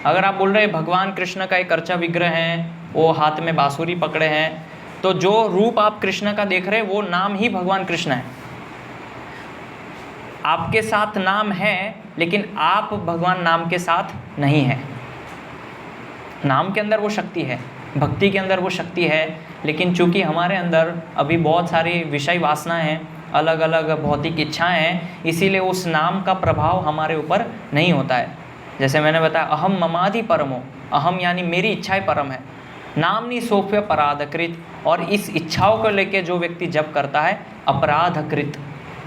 अगर आप बोल रहे हैं भगवान कृष्ण का एक अर्चा विग्रह है, वो हाथ में बांसुरी पकड़े हैं, तो जो रूप आप कृष्ण का देख रहे हैं वो नाम ही भगवान कृष्ण है। आपके साथ नाम है, लेकिन आप भगवान नाम के साथ नहीं है। नाम के अंदर वो शक्ति है, भक्ति के अंदर वो शक्ति है, लेकिन चूंकि हमारे अंदर अभी बहुत सारी विषय वासनाएं हैं, अलग अलग भौतिक इच्छाएं हैं, इसीलिए उस नाम का प्रभाव हमारे ऊपर नहीं होता है। जैसे मैंने बताया, अहम ममादि परमो, अहम यानी मेरी इच्छाएं परम है, नामनि सोप्य पराधकृत, और इस इच्छाओं को लेके जो व्यक्ति जप करता है अपराधकृत,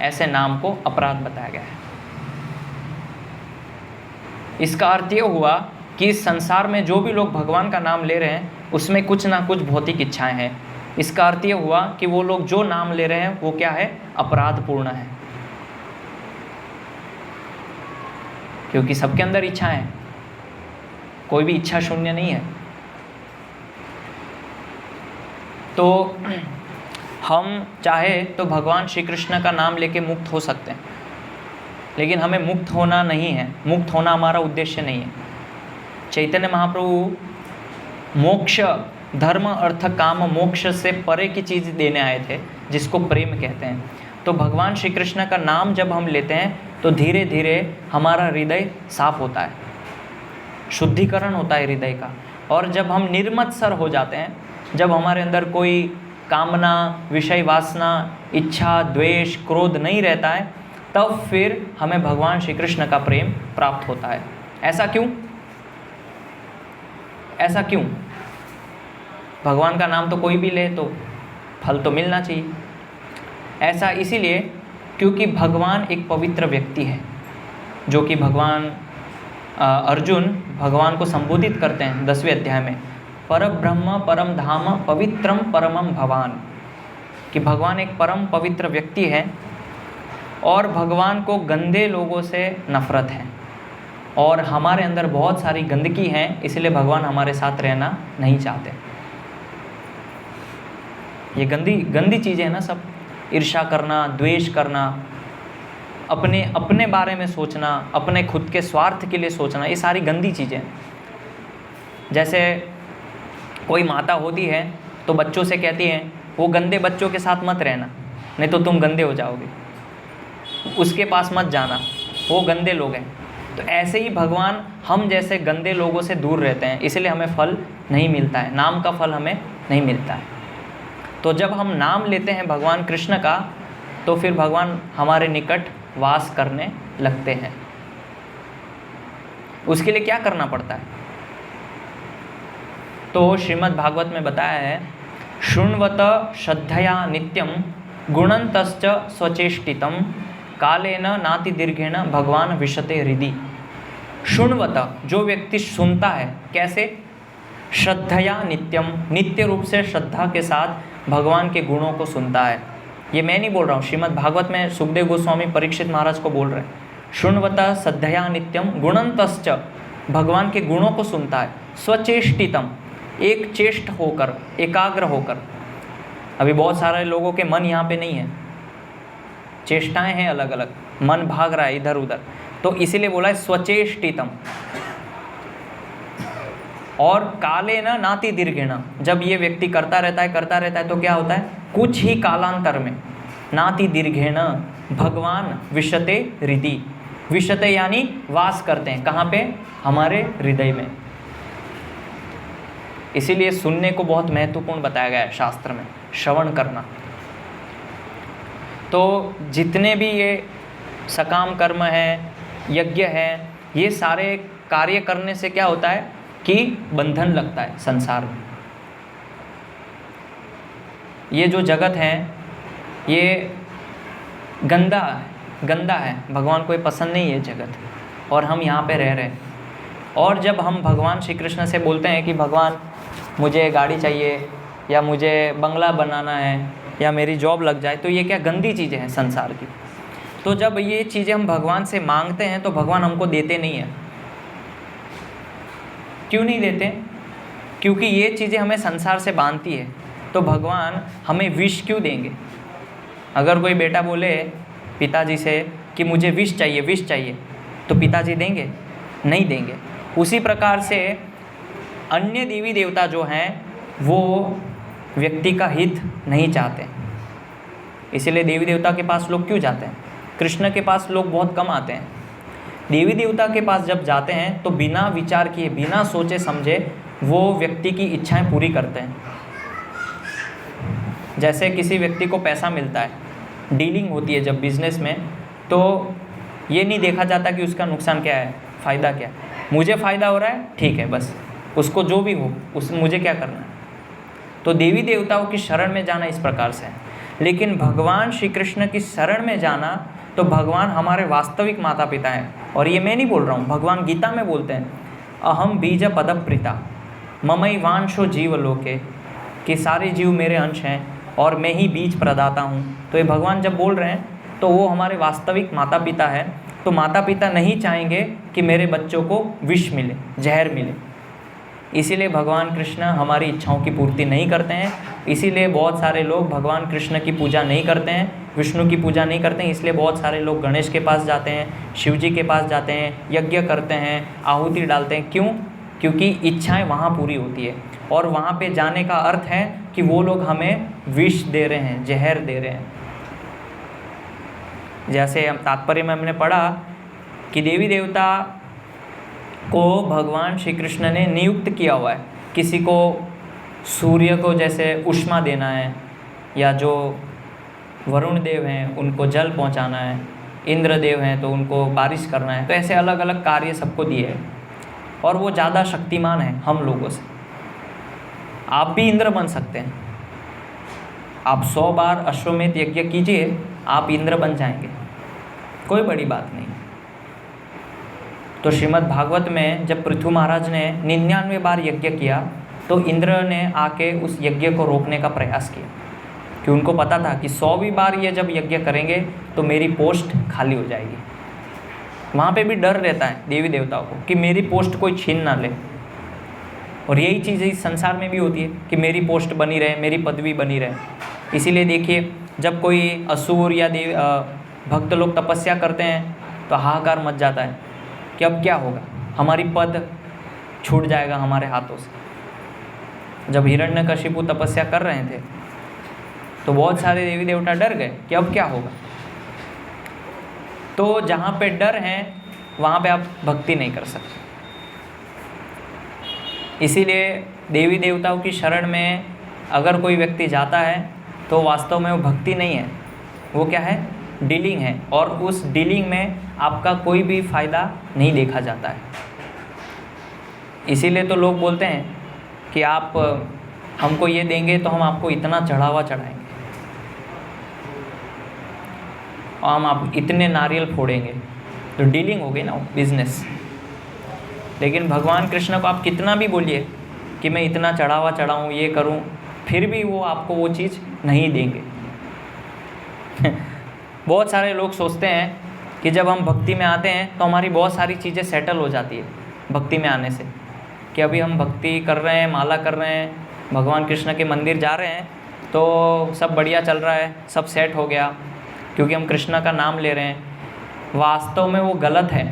ऐसे नाम को अपराध बताया गया है। इसका अर्थ ये हुआ कि इस संसार में जो भी लोग भगवान का नाम ले रहे हैं उसमें कुछ ना कुछ भौतिक इच्छाएं हैं। इसका अर्थ ये हुआ कि वो लोग जो नाम ले रहे हैं वो क्या है? अपराधपूर्ण है, क्योंकि सबके अंदर इच्छाएं हैं, कोई भी इच्छा शून्य नहीं है। तो हम चाहे तो भगवान श्री कृष्ण का नाम लेके मुक्त हो सकते हैं, लेकिन हमें मुक्त होना नहीं है, मुक्त होना हमारा उद्देश्य नहीं है। चैतन्य महाप्रभु मोक्ष, धर्म अर्थ काम मोक्ष से परे की चीज़ देने आए थे, जिसको प्रेम कहते हैं। तो भगवान श्री कृष्ण का नाम जब हम लेते हैं तो धीरे धीरे हमारा हृदय साफ होता है, शुद्धिकरण होता है हृदय का। और जब हम निर्मत्सर हो जाते हैं, जब हमारे अंदर कोई कामना, विषय वासना, इच्छा, द्वेष, क्रोध नहीं रहता है, तब फिर हमें भगवान श्री कृष्ण का प्रेम प्राप्त होता है। ऐसा क्यों? ऐसा क्यों? भगवान का नाम तो कोई भी ले तो फल तो मिलना चाहिए। ऐसा इसीलिए क्योंकि भगवान एक पवित्र व्यक्ति है, जो कि भगवान अर्जुन भगवान को संबोधित करते हैं 10वें अध्याय में, परब्रह्म परम धाम पवित्रम परमम भवान, कि भगवान एक परम पवित्र व्यक्ति है और भगवान को गंदे लोगों से नफरत है, और हमारे अंदर बहुत सारी गंदगी है, इसलिए भगवान हमारे साथ रहना नहीं चाहते। ये गंदी चीज़ें हैं ना सब, ईर्ष्या करना, द्वेष करना, अपने बारे में सोचना, अपने खुद के स्वार्थ के लिए सोचना, ये सारी गंदी चीज़ें। जैसे कोई माता होती है तो बच्चों से कहती है वो गंदे बच्चों के साथ मत रहना, नहीं तो तुम गंदे हो जाओगे। उसके पास मत जाना, वो गंदे लोग हैं। तो ऐसे ही भगवान हम जैसे गंदे लोगों से दूर रहते हैं, इसलिए हमें फल नहीं मिलता है, नाम का फल हमें नहीं मिलता है। तो जब हम नाम लेते हैं भगवान कृष्ण का, तो फिर भगवान हमारे निकट वास करने लगते हैं। उसके लिए क्या करना पड़ता है? तो श्रीमद् भागवत में बताया है, शृण्वत श्रद्धया नित्यम गुणन्तश्च स्वचेष्टितम कालेन नाति दीर्घेण भगवान विशते हृदि। शृण्वत, जो व्यक्ति सुनता है, कैसे? श्रद्धया नित्यम, नित्य रूप से श्रद्धा के साथ भगवान के गुणों को सुनता है। ये मैं नहीं बोल रहा हूँ, श्रीमद् भागवत में सुखदेव गोस्वामी परीक्षित महाराज को बोल रहे हैं। शृण्वत श्रद्धया नित्यम गुणन्तश्च, भगवान के गुणों को सुनता है। स्वचेष्टितम, एक चेष्ट होकर, एकाग्र होकर। अभी बहुत सारे लोगों के मन यहाँ पे नहीं है, चेष्टाएं हैं अलग अलग, मन भाग रहा है इधर उधर, तो इसीलिए बोला है स्वचेष्टितम। और काले न नाति दीर्घेण, जब ये व्यक्ति करता रहता है तो क्या होता है? कुछ ही कालांतर में, नाति दीर्घेण भगवान विशते हृदि। विशते यानी वास करते हैं, कहाँ पे? हमारे हृदय में। इसीलिए सुनने को बहुत महत्वपूर्ण बताया गया है शास्त्र में, श्रवण करना। तो जितने भी ये सकाम कर्म है, यज्ञ है, ये सारे कार्य करने से क्या होता है कि बंधन लगता है संसार में। ये जो जगत है ये गंदा है, भगवान को ये पसंद नहीं है जगत, और हम यहाँ पे रह रहे हैं। और जब हम भगवान श्री कृष्ण से बोलते हैं कि भगवान मुझे गाड़ी चाहिए, या मुझे बंगला बनाना है, या मेरी जॉब लग जाए, तो ये क्या गंदी चीज़ें हैं संसार की। तो जब ये चीज़ें हम भगवान से मांगते हैं तो भगवान हमको देते नहीं हैं। क्यों नहीं देते? क्योंकि ये चीज़ें हमें संसार से बांधती है। तो भगवान हमें विष क्यों देंगे? अगर कोई बेटा बोले पिताजी से कि मुझे विष चाहिए, तो पिताजी देंगे? नहीं देंगे। उसी प्रकार से अन्य देवी देवता जो हैं वो व्यक्ति का हित नहीं चाहते, इसीलिए देवी देवता के पास लोग क्यों जाते हैं? कृष्ण के पास लोग बहुत कम आते हैं। देवी देवता के पास जब जाते हैं तो बिना विचार किए, बिना सोचे समझे वो व्यक्ति की इच्छाएं पूरी करते हैं। जैसे किसी व्यक्ति को पैसा मिलता है, डीलिंग होती है जब बिजनेस में, तो ये नहीं देखा जाता कि उसका नुकसान क्या है, फ़ायदा क्या है। मुझे फ़ायदा हो रहा है, ठीक है, बस उसको जो भी हो उस मुझे क्या करना है। तो देवी देवताओं की शरण में जाना इस प्रकार से है। लेकिन भगवान श्री कृष्ण की शरण में जाना, तो भगवान हमारे वास्तविक माता पिता हैं। और ये मैं नहीं बोल रहा हूँ, भगवान गीता में बोलते हैं, अहम बीज पदप्रीता ममई वांशो जीवलोके, कि सारे जीव मेरे अंश हैं और मैं ही बीज प्रदाता हूँ। तो ये भगवान जब बोल रहे हैं तो वो हमारे वास्तविक माता पिता है। तो माता पिता नहीं चाहेंगे कि मेरे बच्चों को विष मिले, जहर मिले, इसीलिए भगवान कृष्ण हमारी इच्छाओं की पूर्ति नहीं करते हैं। इसीलिए बहुत सारे लोग भगवान कृष्ण की पूजा नहीं करते हैं, विष्णु की पूजा नहीं करते हैं। इसलिए बहुत सारे लोग गणेश के पास जाते हैं, शिव जी के पास जाते हैं, यज्ञ करते हैं, आहुति डालते हैं। क्यों? क्योंकि इच्छाएं वहाँ पूरी होती है। और वहाँ पे जाने का अर्थ है कि वो लोग हमें विष दे रहे हैं, जहर दे रहे हैं। जैसे हम तात्पर्य में हमने पढ़ा कि देवी देवता को भगवान श्री कृष्ण ने नियुक्त किया हुआ है। किसी को सूर्य को जैसे उष्मा देना है, या जो वरुण देव हैं उनको जल पहुंचाना है, इंद्र देव हैं तो उनको बारिश करना है। तो ऐसे अलग अलग कार्य सबको दिए हैं, और वो ज़्यादा शक्तिमान है हम लोगों से। आप भी इंद्र बन सकते हैं। आप 100 बार अश्वमेध यज्ञ कीजिए, आप इंद्र बन जाएंगे, कोई बड़ी बात नहीं। तो श्रीमद् भागवत में जब पृथु महाराज ने 99 बार यज्ञ किया, तो इंद्र ने आके उस यज्ञ को रोकने का प्रयास किया, कि उनको पता था कि 100वीं बार ये जब यज्ञ करेंगे तो मेरी पोस्ट खाली हो जाएगी। वहाँ पे भी डर रहता है देवी देवताओं को कि मेरी पोस्ट कोई छीन ना ले। और यही चीज़ इस संसार में भी होती है कि मेरी पोस्ट बनी रहे, मेरी पदवी बनी रहे। इसीलिए देखिए, जब कोई असुर या भक्त लोग तपस्या करते हैं तो हाहाकार मच जाता है कि अब क्या होगा, हमारी पद छूट जाएगा हमारे हाथों से। जब हिरण्यकशिपु तपस्या कर रहे थे तो बहुत सारे देवी देवता डर गए कि अब क्या होगा। तो जहाँ पे डर है वहाँ पे आप भक्ति नहीं कर सकते। इसीलिए देवी देवताओं की शरण में अगर कोई व्यक्ति जाता है तो वास्तव में वो भक्ति नहीं है, वो क्या है, डीलिंग है। और उस डीलिंग में आपका कोई भी फ़ायदा नहीं देखा जाता है। इसीलिए तो लोग बोलते हैं कि आप हमको ये देंगे तो हम आपको इतना चढ़ावा चढ़ाएंगे और हम आप इतने नारियल फोड़ेंगे। तो डीलिंग हो गई ना, बिजनेस। लेकिन भगवान कृष्ण को आप कितना भी बोलिए कि मैं इतना चढ़ावा चढ़ाऊँ, ये करूँ, फिर भी वो आपको वो चीज़ नहीं देंगे। बहुत सारे लोग सोचते हैं कि जब हम भक्ति में आते हैं तो हमारी बहुत सारी चीज़ें सेटल हो जाती है भक्ति में आने से, कि अभी हम भक्ति कर रहे हैं, माला कर रहे हैं, भगवान कृष्ण के मंदिर जा रहे हैं तो सब बढ़िया चल रहा है, सब सेट हो गया क्योंकि हम कृष्ण का नाम ले रहे हैं। वास्तव में वो गलत है।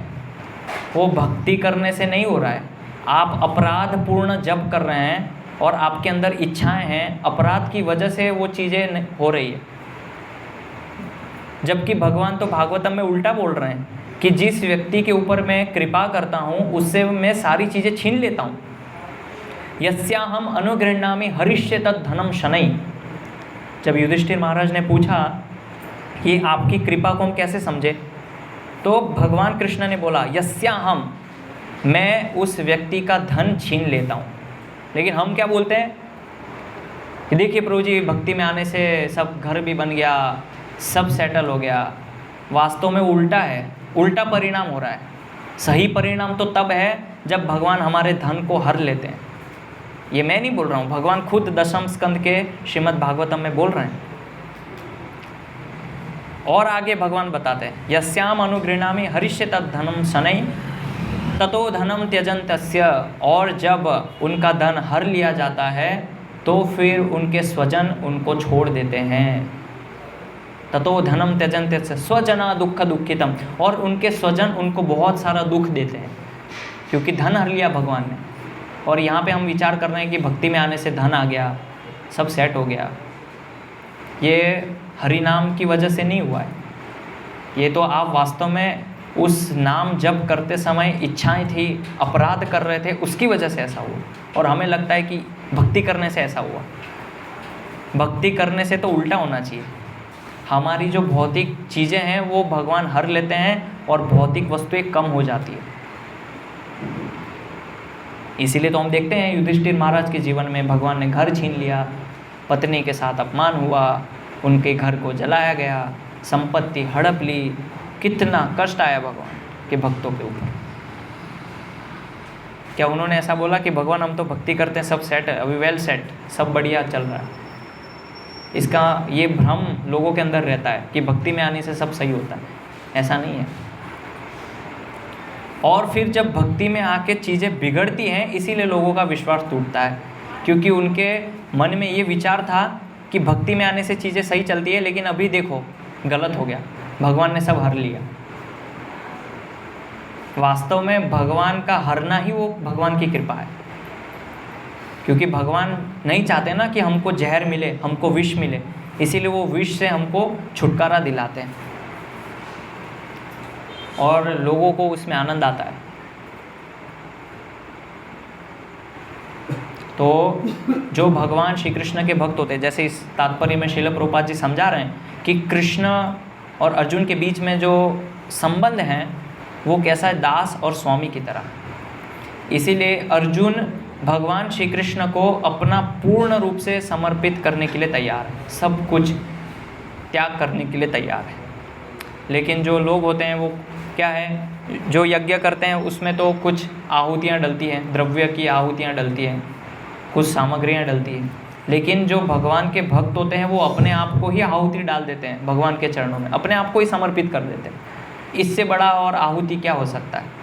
वो भक्ति करने से नहीं हो रहा है। आप अपराध पूर्ण जप कर रहे हैं और आपके अंदर इच्छाएं हैं, अपराध की वजह से वो चीज़ें हो रही है। जबकि भगवान तो भागवतम में उल्टा बोल रहे हैं कि जिस व्यक्ति के ऊपर मैं कृपा करता हूँ उससे मैं सारी चीज़ें छीन लेता हूँ। यस्याहम अनुगृह्णामि हरिष्ये तद धनम शनैः। जब युधिष्ठिर महाराज ने पूछा कि आपकी कृपा को हम कैसे समझे, तो भगवान कृष्ण ने बोला यस्याहम, मैं उस व्यक्ति का धन छीन लेता हूँ। लेकिन हम क्या बोलते हैं कि देखिए प्रभु जी, भक्ति में आने से सब घर भी बन गया, सब सेटल हो गया। वास्तव में उल्टा है, उल्टा परिणाम हो रहा है। सही परिणाम तो तब है जब भगवान हमारे धन को हर लेते हैं। ये मैं नहीं बोल रहा हूँ, भगवान खुद दशम स्कंद के श्रीमद् भागवतम में बोल रहे हैं। और आगे भगवान बताते हैं यस्याम अनुगृह्णामि हरिष्ये तद धनम शनैः ततो धनम त्यजन्तस्य। और जब उनका धन हर लिया जाता है तो फिर उनके स्वजन उनको छोड़ देते हैं। ततो धनम त्यजन्तस्य स्वजना दुःख दुःखितम। और उनके स्वजन उनको बहुत सारा दुख देते हैं क्योंकि धन हर लिया भगवान ने। और यहाँ पे हम विचार कर रहे हैं कि भक्ति में आने से धन आ गया, सब सेट हो गया। ये हरि नाम की वजह से नहीं हुआ है। ये तो आप वास्तव में उस नाम जप करते समय इच्छाएं थी, अपराध कर रहे थे, उसकी वजह से ऐसा हुआ। और हमें लगता है कि भक्ति करने से ऐसा हुआ। भक्ति करने से तो उल्टा होना चाहिए। हमारी जो भौतिक चीज़ें हैं वो भगवान हर लेते हैं और भौतिक वस्तुएं कम हो जाती है। इसीलिए तो हम देखते हैं युधिष्ठिर महाराज के जीवन में भगवान ने घर छीन लिया, पत्नी के साथ अपमान हुआ, उनके घर को जलाया गया, संपत्ति हड़प ली। कितना कष्ट आया भगवान के भक्तों के ऊपर। क्या उन्होंने ऐसा बोला कि भगवान हम तो भक्ति करते हैं, सब सेट है, अभी वेल सेट, सब बढ़िया चल रहा है। इसका ये भ्रम लोगों के अंदर रहता है कि भक्ति में आने से सब सही होता है। ऐसा नहीं है। और फिर जब भक्ति में आके चीज़ें बिगड़ती हैं, इसीलिए लोगों का विश्वास टूटता है, क्योंकि उनके मन में ये विचार था कि भक्ति में आने से चीज़ें सही चलती है, लेकिन अभी देखो गलत हो गया, भगवान ने सब हर लिया। वास्तव में भगवान का हरना ही वो भगवान की कृपा है, क्योंकि भगवान नहीं चाहते ना कि हमको जहर मिले, हमको विष मिले, इसीलिए वो विष से हमको छुटकारा दिलाते हैं और लोगों को उसमें आनंद आता है। तो जो भगवान श्री कृष्ण के भक्त होते हैं, जैसे इस तात्पर्य में श्रील प्रभुपाद जी समझा रहे हैं कि कृष्ण और अर्जुन के बीच में जो संबंध हैं वो कैसा है, दास और स्वामी की तरह। इसीलिए अर्जुन भगवान श्री कृष्ण को अपना पूर्ण रूप से समर्पित करने के लिए तैयार है, सब कुछ त्याग करने के लिए तैयार है। लेकिन जो लोग होते हैं वो क्या है, जो यज्ञ करते हैं उसमें तो कुछ आहुतियाँ डलती हैं, द्रव्य की आहुतियाँ डलती हैं, कुछ सामग्रियाँ डलती हैं। लेकिन जो भगवान के भक्त होते हैं वो अपने आप को ही आहुति डाल देते हैं भगवान के चरणों में, अपने आप को ही समर्पित कर देते हैं। इससे बड़ा और आहुति क्या हो सकता है।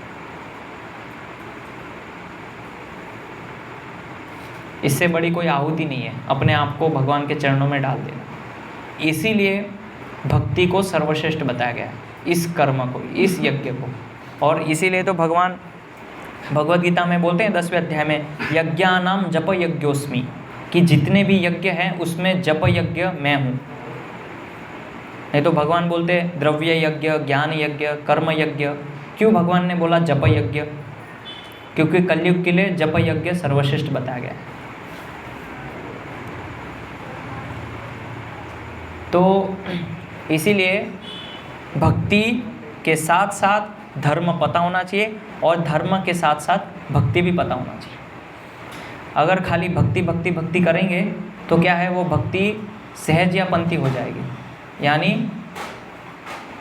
इससे बड़ी कोई आहुति नहीं है अपने आप को भगवान के चरणों में डाल देना। इसीलिए भक्ति को सर्वश्रेष्ठ बताया गया है, इस कर्म को, इस यज्ञ को। और इसीलिए तो भगवान भगवद गीता में बोलते हैं 10वें अध्याय में, यज्ञानाम जप यज्ञोस्मि। कि जितने भी यज्ञ हैं उसमें जप यज्ञ मैं हूँ। नहीं तो भगवान बोलते द्रव्य यज्ञ, ज्ञान यज्ञ, कर्म यज्ञ। क्यों भगवान ने बोला जप यज्ञ? क्योंकि कलयुग के लिए जप यज्ञ सर्वश्रेष्ठ बताया गया है। तो इसीलिए भक्ति के साथ साथ धर्म पता होना चाहिए और धर्म के साथ साथ भक्ति भी पता होना चाहिए। अगर खाली भक्ति भक्ति भक्ति करेंगे तो क्या है, वो भक्ति सहज या पंथी हो जाएगी। यानी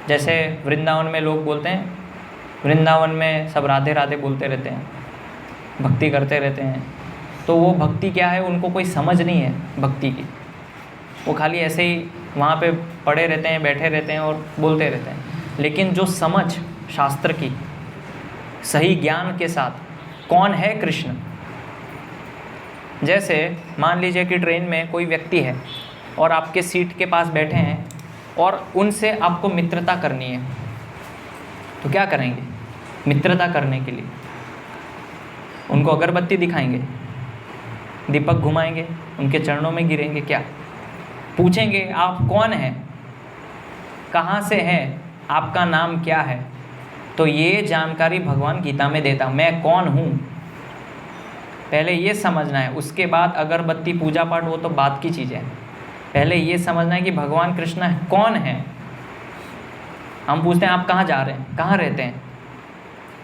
जैसे वृंदावन में लोग बोलते हैं, वृंदावन में सब राधे राधे बोलते रहते हैं, भक्ति करते रहते हैं, तो वो भक्ति क्या है, उनको कोई समझ नहीं है भक्ति की। वो खाली ऐसे ही वहाँ पे पड़े रहते हैं, बैठे रहते हैं और बोलते रहते हैं। लेकिन जो समझ शास्त्र की सही ज्ञान के साथ कौन है कृष्ण, जैसे मान लीजिए कि ट्रेन में कोई व्यक्ति है और आपके सीट के पास बैठे हैं और उनसे आपको मित्रता करनी है, तो क्या करेंगे? मित्रता करने के लिए उनको अगरबत्ती दिखाएंगे, दीपक घुमाएंगे, उनके चरणों में गिरेंगे, क्या पूछेंगे आप कौन हैं, कहाँ से हैं, आपका नाम क्या है? तो ये जानकारी भगवान गीता में देता, मैं कौन हूँ, पहले ये समझना है। उसके बाद अगरबत्ती पूजा पाठ वो तो बात की चीज़ है। पहले ये समझना है कि भगवान कृष्ण कौन है। हम पूछते हैं आप कहाँ जा रहे हैं, कहाँ रहते हैं,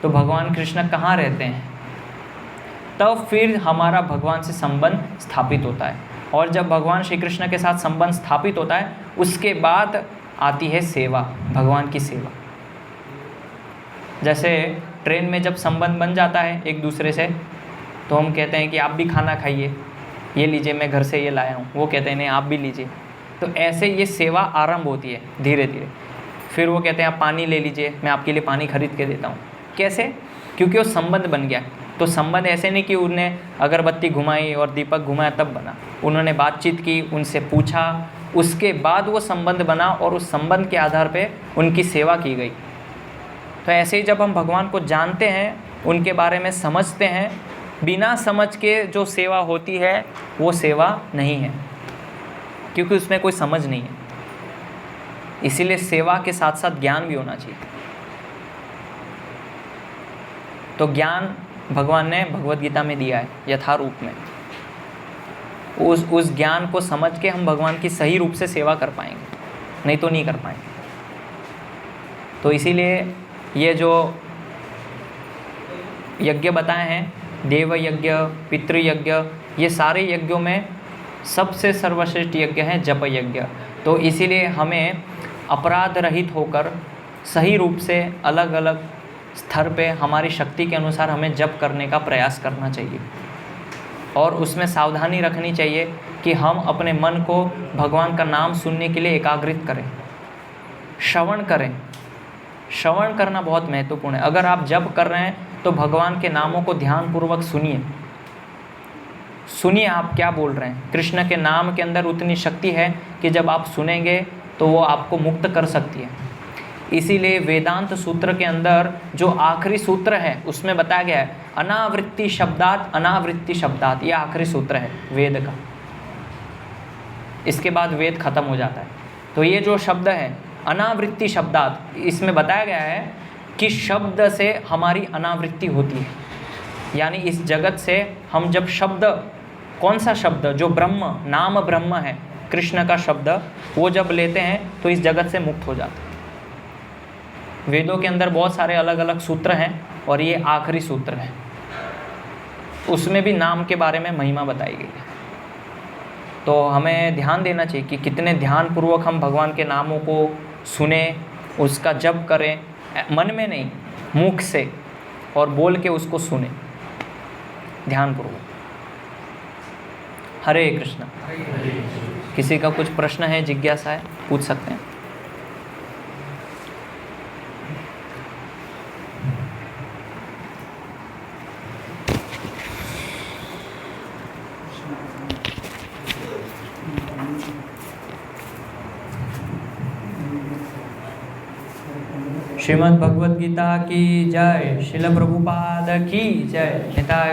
तो भगवान कृष्ण कहाँ रहते हैं, तब फिर हमारा भगवान से संबंध स्थापित होता है। और जब भगवान श्री कृष्ण के साथ संबंध स्थापित होता है, उसके बाद आती है सेवा, भगवान की सेवा। जैसे ट्रेन में जब संबंध बन जाता है एक दूसरे से, तो हम कहते हैं कि आप भी खाना खाइए, ये लीजिए मैं घर से ये लाया हूँ, वो कहते हैं नहीं आप भी लीजिए। तो ऐसे ये सेवा आरंभ होती है धीरे धीरे। फिर वो कहते हैं आप पानी ले लीजिए, मैं आपके लिए पानी खरीद के देता हूँ। कैसे? क्योंकि वो संबंध बन गया। तो संबंध ऐसे नहीं कि उन्हें अगरबत्ती घुमाई और दीपक घुमाया तब बना, उन्होंने बातचीत की, उनसे पूछा, उसके बाद वो संबंध बना और उस संबंध के आधार पे उनकी सेवा की गई। तो ऐसे ही जब हम भगवान को जानते हैं, उनके बारे में समझते हैं, बिना समझ के जो सेवा होती है वो सेवा नहीं है, क्योंकि उसमें कोई समझ नहीं है। इसीलिए सेवा के साथ साथ ज्ञान भी होना चाहिए। तो ज्ञान भगवान ने भगवद गीता में दिया है यथारूप में। उस ज्ञान को समझ के हम भगवान की सही रूप से सेवा कर पाएंगे, नहीं तो नहीं कर पाएंगे। तो इसीलिए ये जो यज्ञ बताए हैं, देव यज्ञ, पितृ यज्ञ, ये सारे यज्ञों में सबसे सर्वश्रेष्ठ यज्ञ है जप यज्ञ। तो इसीलिए हमें अपराध रहित होकर सही रूप से अलग अलग स्तर पे हमारी शक्ति के अनुसार हमें जप करने का प्रयास करना चाहिए। और उसमें सावधानी रखनी चाहिए कि हम अपने मन को भगवान का नाम सुनने के लिए एकाग्रित करें, श्रवण करें। श्रवण करना बहुत महत्वपूर्ण है। अगर आप जप कर रहे हैं तो भगवान के नामों को ध्यानपूर्वक सुनिए, सुनिए आप क्या बोल रहे हैं। कृष्ण के नाम के अंदर उतनी शक्ति है कि जब आप सुनेंगे तो वो आपको मुक्त कर सकती है। इसीलिए वेदांत सूत्र के अंदर जो आखिरी सूत्र है उसमें बताया गया है अनावृत्ति शब्दात, अनावृत्ति शब्दात, ये आखिरी सूत्र है वेद का। इसके बाद वेद खत्म हो जाता है। तो ये जो शब्द है अनावृत्ति शब्दात, इसमें बताया गया है कि शब्द से हमारी अनावृत्ति होती है। यानी इस जगत से हम जब शब्द, कौन सा शब्द, जो ब्रह्म, नाम ब्रह्म है, कृष्ण का शब्द, वो जब लेते हैं तो इस जगत से मुक्त हो जाते हैं। वेदों के अंदर बहुत सारे अलग अलग सूत्र हैं और ये आखिरी सूत्र है। उसमें भी नाम के बारे में महिमा बताई गई है। तो हमें ध्यान देना चाहिए कि कितने ध्यानपूर्वक हम भगवान के नामों को सुने, उसका जप करें, मन में नहीं मुख से, और बोल के उसको सुने ध्यानपूर्वक। हरे कृष्ण। किसी का कुछ प्रश्न है, जिज्ञासा है, पूछ सकते हैं। श्रीमद् भगवद गीता की जय। श्रील प्रभुपाद की जय। निताय